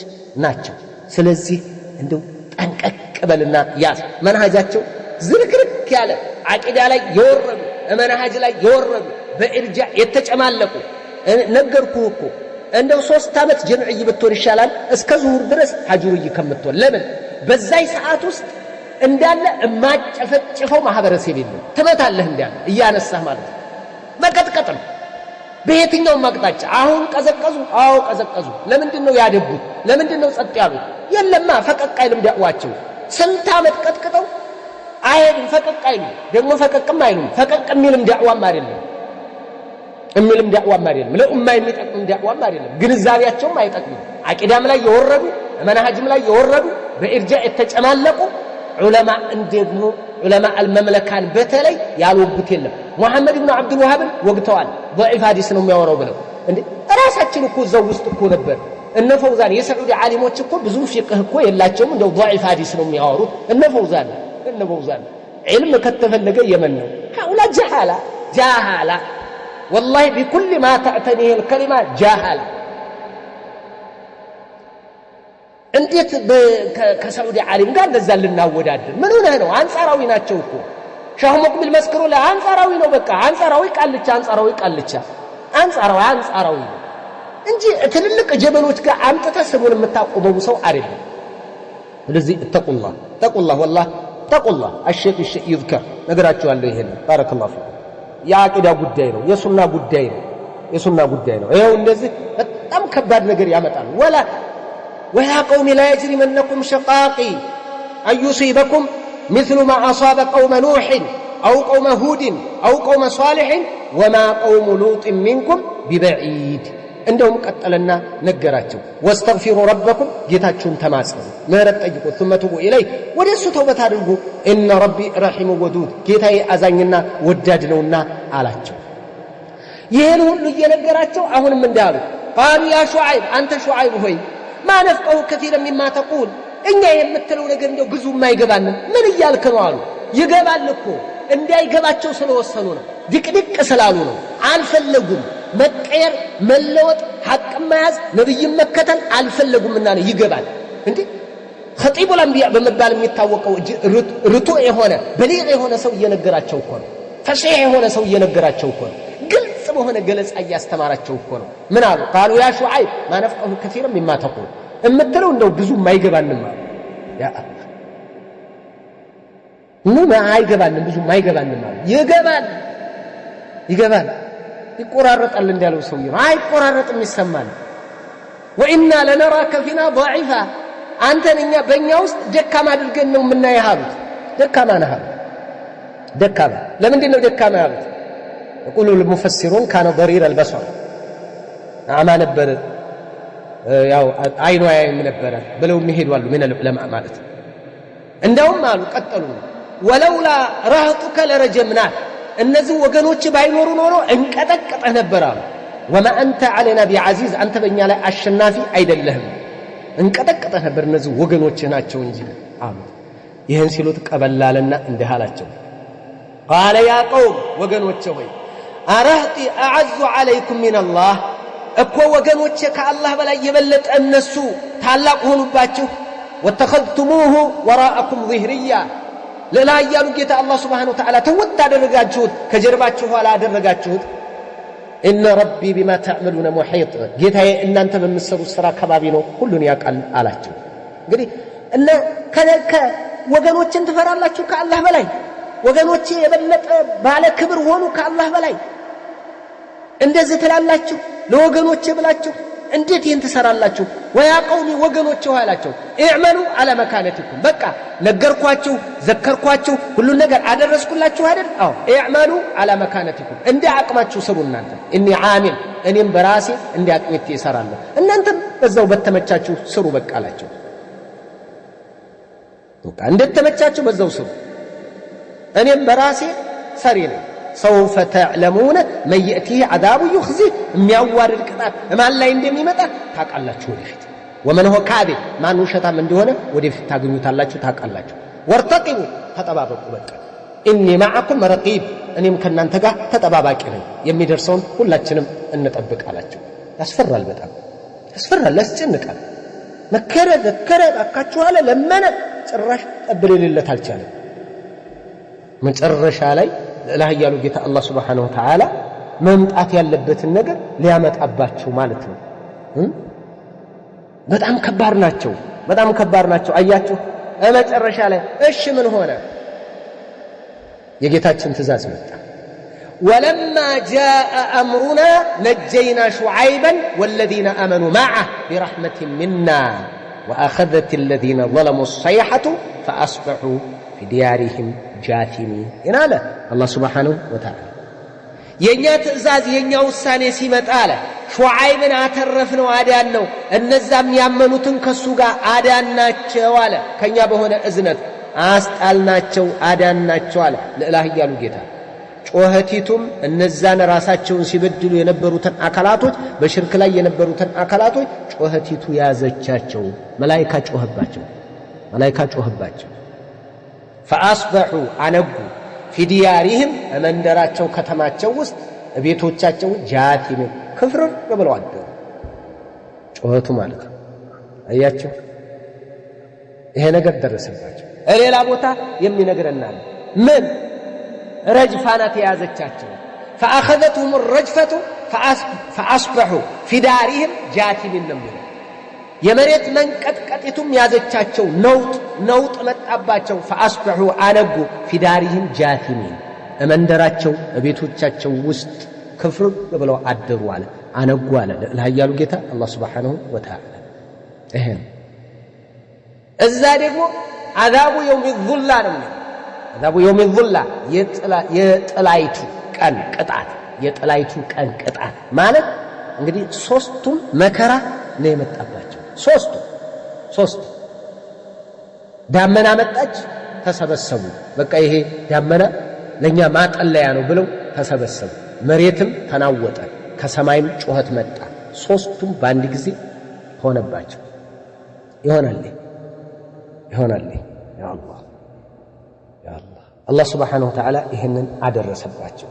ናቸው። ስለዚህ እንደው ጠንቀቅ በልና ያዝ። መንሃጃቸው ዝርክርክ ያለ አቂዳ ላይ የወረዱ መንሃጅ ላይ የወረዱ በእርጃ የተጨማለቁ ነገርኩህ እኮ እንደው 3 ዓመት ጀምዕይ ብትሆን ይሻላል እስከ ዙሁር ድረስ ሐጁርይ ከምትሆን። ለምን በዛይ ሰዓት ውስጥ እንዳለ ማጨፈጭፈው ማህበረሰብ የለም። ትመታለህ እንዳለ እያነሳህ ማለት መቀጥቀጥ ነው በየትኛው ማቅጣጫ። አሁን ቀዘቀዙ። አዎ ቀዘቀዙ። ለምንድነው ያደቡት? ለምንድነው ጸጥ ያሉት? የለማ ፈቀቅ አይልም ዳዕዋቸው። ስንት ዓመት ቀጥቅጠው አይሄድም ፈቀቅ አይልም። ደግሞ ፈቀቅም አይሉም። ፈቀቅ የሚልም ዳዕዋም አይደለም የሚልም ዳዕዋም አይደለም። ለኡማ የሚጠቅም ዳዕዋም አይደለም። ግንዛቤያቸውም አይጠቅምም። አቂዳም ላይ የወረዱ መንሃጅም ላይ የወረዱ በኢርጃ የተጨማለቁ ዑለማ እንደግሞ ዑለማ አልመምለካን በተለይ ያልወጉት የለም። ሙሐመድ ኢብኑ አብዱል ወሃብን ወግተዋል። ضعيف ሐዲስ ነው የሚያወራው ብለው እንዴ ራሳችን እኮ ዘው ውስጥ እኮ ነበር። እነ ፈውዛን የሳዑዲ ዓሊሞች እኮ ብዙ ፊቅህ እኮ የላቸውም። እንደው ضعيف ሐዲስ ነው የሚያወሩት እነ ፈውዛን علم ከተፈለገ የመን ነው። ሀውላ ጃሃላ والله بكل ما تعتنيه الكلمة جاهلة. እንዴት ከሳዑዲ ዓሊም ጋር እንደዛ ልናወዳደር? ምን ሆነህ ነው? አንጻራዊ ናቸው እኮ ሻህ ሙቅቢል መስክሩ ለአንጻራዊ ነው። በቃ አንጻራዊ ቃልቻ አንጻራዊ እንጂ ትልልቅ ጀበሎች ጋር አምጥተህ ስሙን የምታቆመው ሰው አይደለም። ስለዚህ ተቁላህ والله ተቁላህ الشيء يذكر ነገራችኋለሁ። ይሄን ባረከላሁ ፊክ የአቂዳ ጉዳይ ነው። የሱና ጉዳይ ነው። ይሄው እንደዚህ በጣም ከባድ ነገር ያመጣል። ويا قوم لا يجرمنكم شقاقي أن يصيبكم مثل ما أصاب قوم نوح أو قوم هود أو قوم صالح وما قوم لوط منكم ببعيد. عندهم قتلنا نجراتهم واستغفروا ربكم جيتاچون تماسكوا مهرت ጠይቁ ثم توبوا إليه ወደሱ ተውበት አድርጉ إن ربي رحيم ودود ጌታዬ አዛኝና ወዳድ ነውና አላቸው። ይሄን ሁሉ እየነገራቸው አሁንም እንዳሉ قالوا يا شعيب أنت شعيب ሆይ ما نفقه كثيرا مما تقول እኛ የምትለው ነገር እንደው ብዙ የማይገባን ምን እያልክ ነው አሉ። ይገባል እኮ እንዳይገባቸው ስለወሰኑ ነው። ድቅድቅ ስላሉ ነው። አልፈለጉም መቀየር መለወጥ ሐቅ መያዝ ነብይን መከተል አልፈለጉምና ነው። ይገባል እንዴ ኸጢቡል አንቢያ በመባል የሚታወቀው ርቱ የሆነ በሊግ የሆነ ሰው እየነገራቸው እኮ ነው። ፈሺህ የሆነ ሰው እየነገራቸው እኮ ነው። ግልጽ በሆነ ገለጻ እያስተማራቸው እኮ ነው። ምን አሉ? قالوا يا شعيب ما نفقه كثيرا مما تقول እምትለው እንደው ብዙ ማይገባንም አሉ። ያ አላህ ምን አይገባንም ብዙ ማይገባንም አሉ። ይገባል ይቆራረጣል እንዳለው ሰውዬ አይቆራረጥም ይሰማል። وإنا لنراك فينا ضعيفا አንተን እኛ በእኛ ውስጥ ደካማ አድርገን ነው የምናየህ አሉት። ደካማ ነህ አሉት። ደካማ ለምንድን ነው ደካማ ያሉት? يقول المفسرون كان ضرير البصر አማ ነበር ያው አይኑ ያይም ነበር ብለው የሚሄዱ አሉ ምን العلماء ማለት እንደውም አሉ ቀጠሉ ولولا رهطك لرجمنا እነዚህ ወገኖች ባይኖሩ ኖሮ እንቀጠቀጠህ ነበር አሉ። وما انت علينا بعزيز አንተ በእኛ ላይ አሸናፊ አይደለህም እንቀጠቀጠህ ነበር እነዚህ ወገኖች ናቸው እንጂ አሉ። ይሄን ሲሉት ቀበላለና እንዲህ አላቸው قال يا قوم ወገኖች ሆይ أرهطي أعز عليكم من الله እኮ ወገኖች ከአላህ በላይ የበለጠ እነሱ ታላቅ ሆኑባችሁ واتخذتموه وراءكم ظهريا ሌላ ያሉ ጌታ አላህ Subhanahu Wa Ta'ala ተወት አደረጋችሁት ከጀርባችሁ ኋላ አደረጋችሁት። إن ربي بما تعملون محيط ጌታዬ እናንተ በምትሰሩት ስራ ከባቢ ነው ሁሉን ያውቃል አላቸው። እንግዲህ እነ ወገኖችን ትፈራላችሁ ከአላህ በላይ ወገኖች የበለጠ ባለ ክብር ሆኑ ከአላህ በላይ እንደዚህ ትላላችሁ ለወገኖች ብላችሁ እንዴት ይህን ትሰራላችሁ? ወያ ቀውሚ ወገኖቼ አላቸው ኢዕመሉ አላ መካነቲኩም በቃ ነገርኳችሁ ዘከርኳችሁ ሁሉን ነገር አደረስኩላችሁ አይደል? አዎ ኢዕመሉ አላ መካነቲኩም እንደ አቅማችሁ ስሩ እናንተ እኒ ዓሚል እኔም በራሴ እንደ አቅሜቴ እሰራለሁ እናንተም በዛው በተመቻችሁ ስሩ በቃ አላቸው። በቃ እንደተመቻችሁ በዛው ስሩ እኔም በራሴ ሰሪ ነኝ። سوف تعلمون من يأتيه عذاب يخزيه የሚያዋርድ ቅጣት ማን ላይ እንደሚመጣ ታውቃላችሁ ወደፊት። ومن هو كاذب ማን ውሸታም እንደሆነ ወደፊት ታገኙታላችሁ ታውቃላችሁ። ወርተቂቡ ተጠባበቁ በቃ ኢኒ ማዕኩም ረቂብ እኔም ከናንተ ጋር ተጠባባቂ ነኝ የሚደርሰውን ሁላችንም እንጠብቃላችሁ። ያስፈራል፣ በጣም ያስፈራል፣ ያስጨንቃል። መከረ ዘከረ አካችሁ አለ ለመነ ጭራሽ ጠብልልለት አልቻለም። መጨረሻ ላይ ለላህ ያሉ ጌታ አላህ Subhanahu Wa Ta'ala መምጣት ያለበትን ነገር ሊያመጣባችሁ ማለት ነው። በጣም ከባድ ናቸው፣ በጣም ከባድ ናቸው። አያችሁ መጨረሻ ላይ እሺ ምን ሆነ? የጌታችን ትእዛዝ መጣ። ولما جاء أمرنا نجينا شعيبا والذين آمنوا معه برحمة منا وأخذت الذين ظلموا الصيحة فأصبحوا في ديارهم جاثمين إن الله سبحانه وتعالى የኛ ትእዛዝ የኛ ውሳኔ ሲመጣ አለ ሹዓይብን አተረፍነው አዳነው እነዛም ያመኑትን ከሱ ጋር አዳናቸው አለ ከኛ በሆነ እዝነት አስጣልናቸው አዳናቸው አለ ለላህ ያሉ ጌታ። ጮኸቲቱም እነዛን ራሳቸውን ሲበድሉ የነበሩትን አካላቶች በሽርክ ላይ የነበሩትን አካላቶች ጮኸቲቱ ያዘቻቸው። መላእክታ ጮኸባቸው فأصبحوا عنقوا في ديارهم أمندراቸው ከተማቸው ውስጥ ቤቶቻቸው ጃቲም ክፍር ብለው አደሩ። ጮኸቱ ማለት አያችሁ ይሄ ነገር ደረሰባቸው። ሌላ ቦታ የሚነግረናል ምን ረጅፋናት ያዘቻቸው فأخذتهم الرجفة فأصبحوا في دارهم جاثمين ነው የመሬት መንቀጥቀጥቱም ያዘቻቸው ነውጥ መጣባቸው። فأصبحوا አነጉ في دارهم جاثمين መንደራቸው ቤቶቻቸው ውስጥ ክፍር ብለው አደሩ አለ አነጉ አለ ለያሉ ጌታ አላህ Subhanahu Wa Ta'ala። ይሄን እዛ ደግሞ عذاب يوم الظلة ነው። عذاب يوم الظلة የጥላይቱ ቀን ቅጣት የጥላይቱ ቀን ቅጣት ማለት እንግዲህ ሶስቱም መከራ ነው የመጣባቸው። ሶስቱ ዳመና መጣች ተሰበሰቡ። በቃ ይሄ ዳመና ለኛ ማጠለያ ነው ብለው ተሰበሰቡ። መሬትም ተናወጠ፣ ከሰማይም ጩኸት መጣ። ሶስቱም በአንድ ጊዜ ሆነባቸው። ይሆናል ያ አላህ አላህ Subhanahu Wa Ta'ala ይሄንን አደረሰባቸው።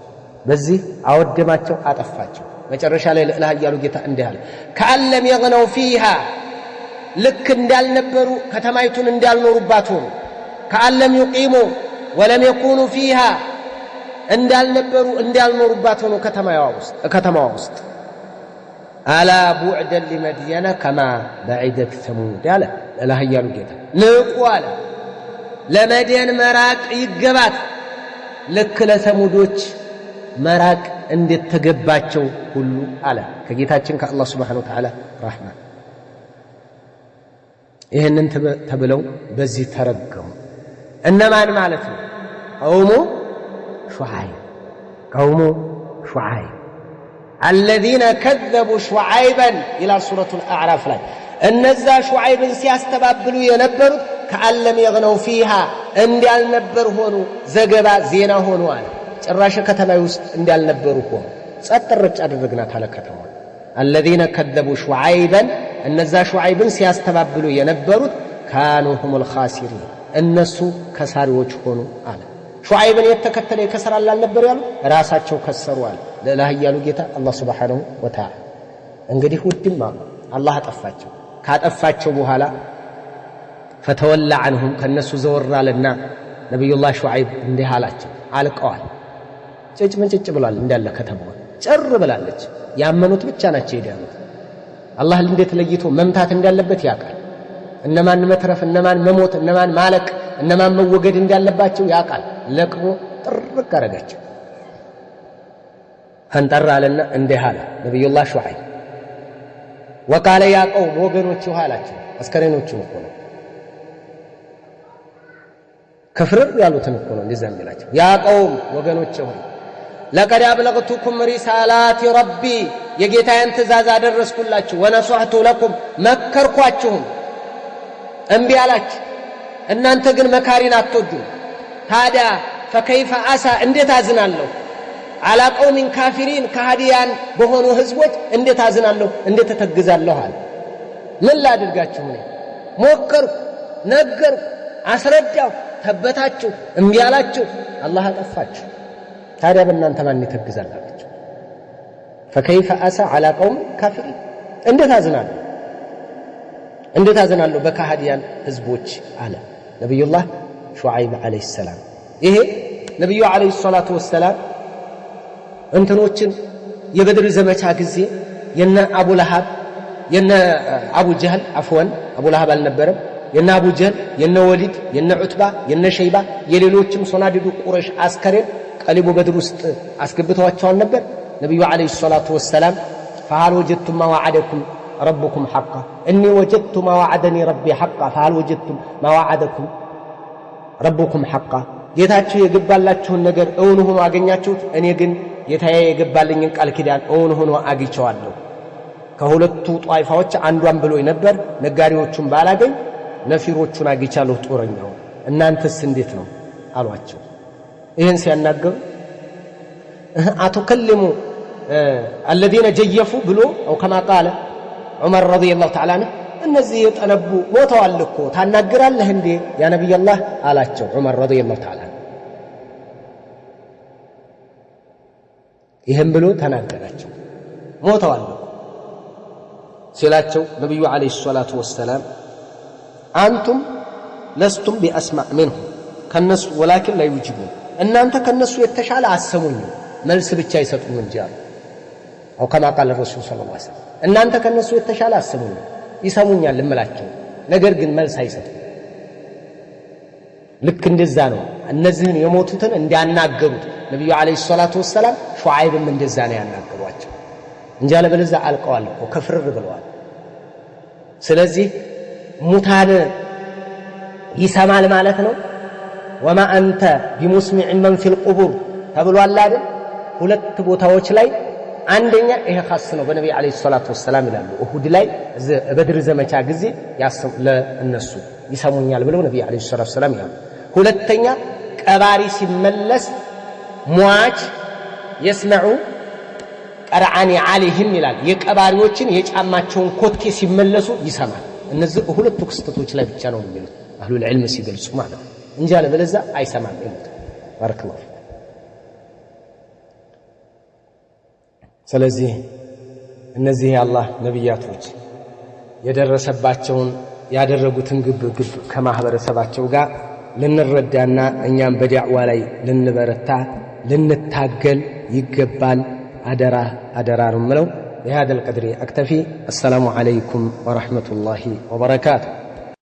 በዚህ አወደማቸው፣ አጠፋቸው። መጨረሻ ላይ ለላህ ያሉ ጌታ እንዲህ አለ ከአለም يغنوا فيها ልክ እንዳልነበሩ ከተማይቱን እንዳልኖሩባት ሆኑ። ከአለም يقيሙ ولم يكونوا فيها እንዳልነበሩ እንዳልኖሩባት ሆኑ ከተማዋ ውስጥ አላ بعدا لمدين كما بعدت ثمود ያለ ለላህ ያሉ ጌታ ንቁ አለ ለመድየን መራቅ ይገባት ልክ ለሰሙዶች መራቅ እንደተገባቸው ሁሉ አለ ከጌታችን ከአላህ Subhanahu Wa Ta'ala ረህማ። ይሄንን ተብለው በዚህ ተረገሙ። እነማን ማለት ነው? ቀውሙ ሹዓይብ الذين كذبوا شعيبا إلى سورة الأعراف ላይ እነዛ ሹዓይብን ሲያስተባብሉ የነበሩት ከአለም يغنوا فيها እንዳልነበር ሆኑ ዘገባ ዜና ሆኑ አለ ጭራሽ ከተማው ውስጥ እንዳልነበሩ ሆኑ ጸጥርጭ አደረግናት አለ ከተማው። الذين كذبوا شعيبا እነዛ ሹዓይብን ሲያስተባብሉ የነበሩት كانوا هم الخاسرين እነሱ ከሳሪዎች ሆኑ አለ። ሹዓይብን የተከተለ ይከስራል አልነበር ያሉ ራሳቸው ከሰሩ አለ ለላህ ያሉ ጌታ አላህ Subhanahu Wa Ta'ala። እንግዲህ ውድማ አላህ አጠፋቸው። ካጠፋቸው በኋላ فتولى عنهم ከነሱ ዘወራልና ነብዩላህ ሹዓይብ እንዲህ አላቸው አልቀዋል። ጭጭ ብሏል እንዳለ ከተማው ጭር ብላለች። ያመኑት ብቻ ናቸው የዳኑት። አላህ እንዴት ለይቶ መምታት እንዳለበት ያውቃል። እነማን መትረፍ እነማን መሞት እነማን ማለቅ እነማን መወገድ እንዳለባቸው ያውቃል። ለቅሞ ጥርቅ አረጋቸው። ፈንጠራለና እንዲህ አለ ነብዩላህ ሹዓይብ ወቃለ ያ ቀውም ወገኖቹ አላቸው አስከሬኖቹ እኮ ነው ከፍርር ያሉትን እኮ ነው እንደዛ የሚላቸው ያ ቀውም ወገኖቹ ሆይ ለቀድ አብለግቱኩም ሪሳላቲ ረቢ የጌታዬን ትእዛዝ አደረስኩላችሁ ወነሷህቱ ለኩም መከርኳችሁም እምቢ አላችሁ እናንተ ግን መካሪን አትወዱም ታዲያ ፈከይፈ አሳ እንዴት አዝናለሁ አላ ቀውሚን ካፊሪን ከሃዲያን በሆኑ ህዝቦች እንዴት አዝናለሁ እንዴት ተተግዛለሁ አለ ምን ላድርጋችሁ ነው ሞከርኩ ነገርኩ አስረዳሁ ተበታችሁ እምቢ አላችሁ አላህ አጠፋችሁ ታዲያ በእናንተ ማን ይተግዛላችሁ فكيف اسى على قوم كافرين እንዴት አዝናለሁ በካሃዲያን ህዝቦች አለ ነብዩላህ ሹዓይብ አለይሂ ሰላም ይሄ ነብዩ አለይሂ ሰላቱ ወሰለም እንትኖችን የበድር ዘመቻ ጊዜ የነ አቡ ለሃብ የነ አቡ ጀህል አፍወን አቡ ለሃብ አልነበረም የነ አቡ ጀህል የነ ወሊድ የነ ዑትባ የነ ሸይባ የሌሎችም ሶናዲዱ ቁረሽ አስከሬን ቀሊቡ በድር ውስጥ አስገብተዋቸዋል ነበር ነብዩ አለይሂ ሰላቱ ወሰለም فهل وجدتم ما وعدكم ربكم حقا اني وجدت ما وعدني ربي حقا فهل وجدتم ما وعدكم ربكم حقا ጌታችሁ የገባላችሁን ነገር እውን ሆኖ አገኛችሁት እኔ ግን ጌታዬ የገባልኝን ቃል ኪዳን እውን ሆኖ አግኝቼዋለሁ ከሁለቱ ጧይፋዎች አንዷን ብሎ ነበር ነጋሪዎቹን ባላገኝ ነፊሮቹን አግኝቻለሁ ጦረኛው እናንተስ እንዴት ነው አሏቸው ይሄን ሲያናገሩ አተከልሙ الذين جيفوا ብሎ او كما قال عمر رضي الله تعالى عنه እነዚህ የጠነቡ ሞተዋል እኮ ታናግራለህ እንዴ ያ ነብይ አላህ አላቸው ዑመር رضي الله تعالى ይሄን ብሎ ተናገራቸው ሞተዋል ሲላቸው ነብዩ አለይሂ ሰላቱ ወሰለም አንቱም ለስቱም باسماء منهم ከነሱ ولكن لا يجيبون እናንተ ከነሱ የተሻለ አሰሙኝ መልስ ብቻ ይሰጡኝ እንጂ አሉ او كما قال الرسول صلى الله عليه وسلم እናንተ ከነሱ የተሻለ አሰሙኝ ይሰሙኛል እምላቸው ነገር ግን መልስ አይሰጡ ልክ እንደዛ ነው እነዚህን የሞቱትን እንዲያናገሩት ነብዩ አለይሂ ሰላቱ ወሰለም ሹዓይብም እንደዛ ነው ያናገሯቸው እንጂ አለበለዛ አልቀዋል እኮ ከፍርር ብለዋል ስለዚህ ሙታን ይሰማል ማለት ነው وما انت بمسمع من في القبور ተብሏል አይደል ሁለት ቦታዎች ላይ አንደኛ ይሄ خاص ነው በነብዩ አለይሂ ሰላቱ ወሰለም ይላሉ እሁድ ላይ በድር ዘመቻ ጊዜ ለእነሱ ይሰሙኛል ብለው ነብዩ አለይሂ ሰላቱ ወሰለም ይላሉ ሁለተኛ ቀባሪ ሲመለስ ሟች يسمع ቀርዓኒ عليهم ይላል የቀባሪዎችን የጫማቸውን ኮቴ ሲመለሱ ይሰማል እነዚህ ሁለቱ ክስተቶች ላይ ብቻ ነው የሚሉት አህሉ العلم ሲገልጹ ማለት ነው እንጂ አለበለዚያ አይሰማም ይሉት ባረከላሁ ስለዚህ እነዚህ የአላህ ነብያቶች የደረሰባቸውን ያደረጉትን ግብ ከማህበረሰባቸው ጋር ልንረዳና እኛም በዳዕዋ ላይ ልንበረታ ልንታገል ይገባል አደራ ነው ማለት بهذا القدر اكتفي السلام عليكم ورحمة الله وبركاته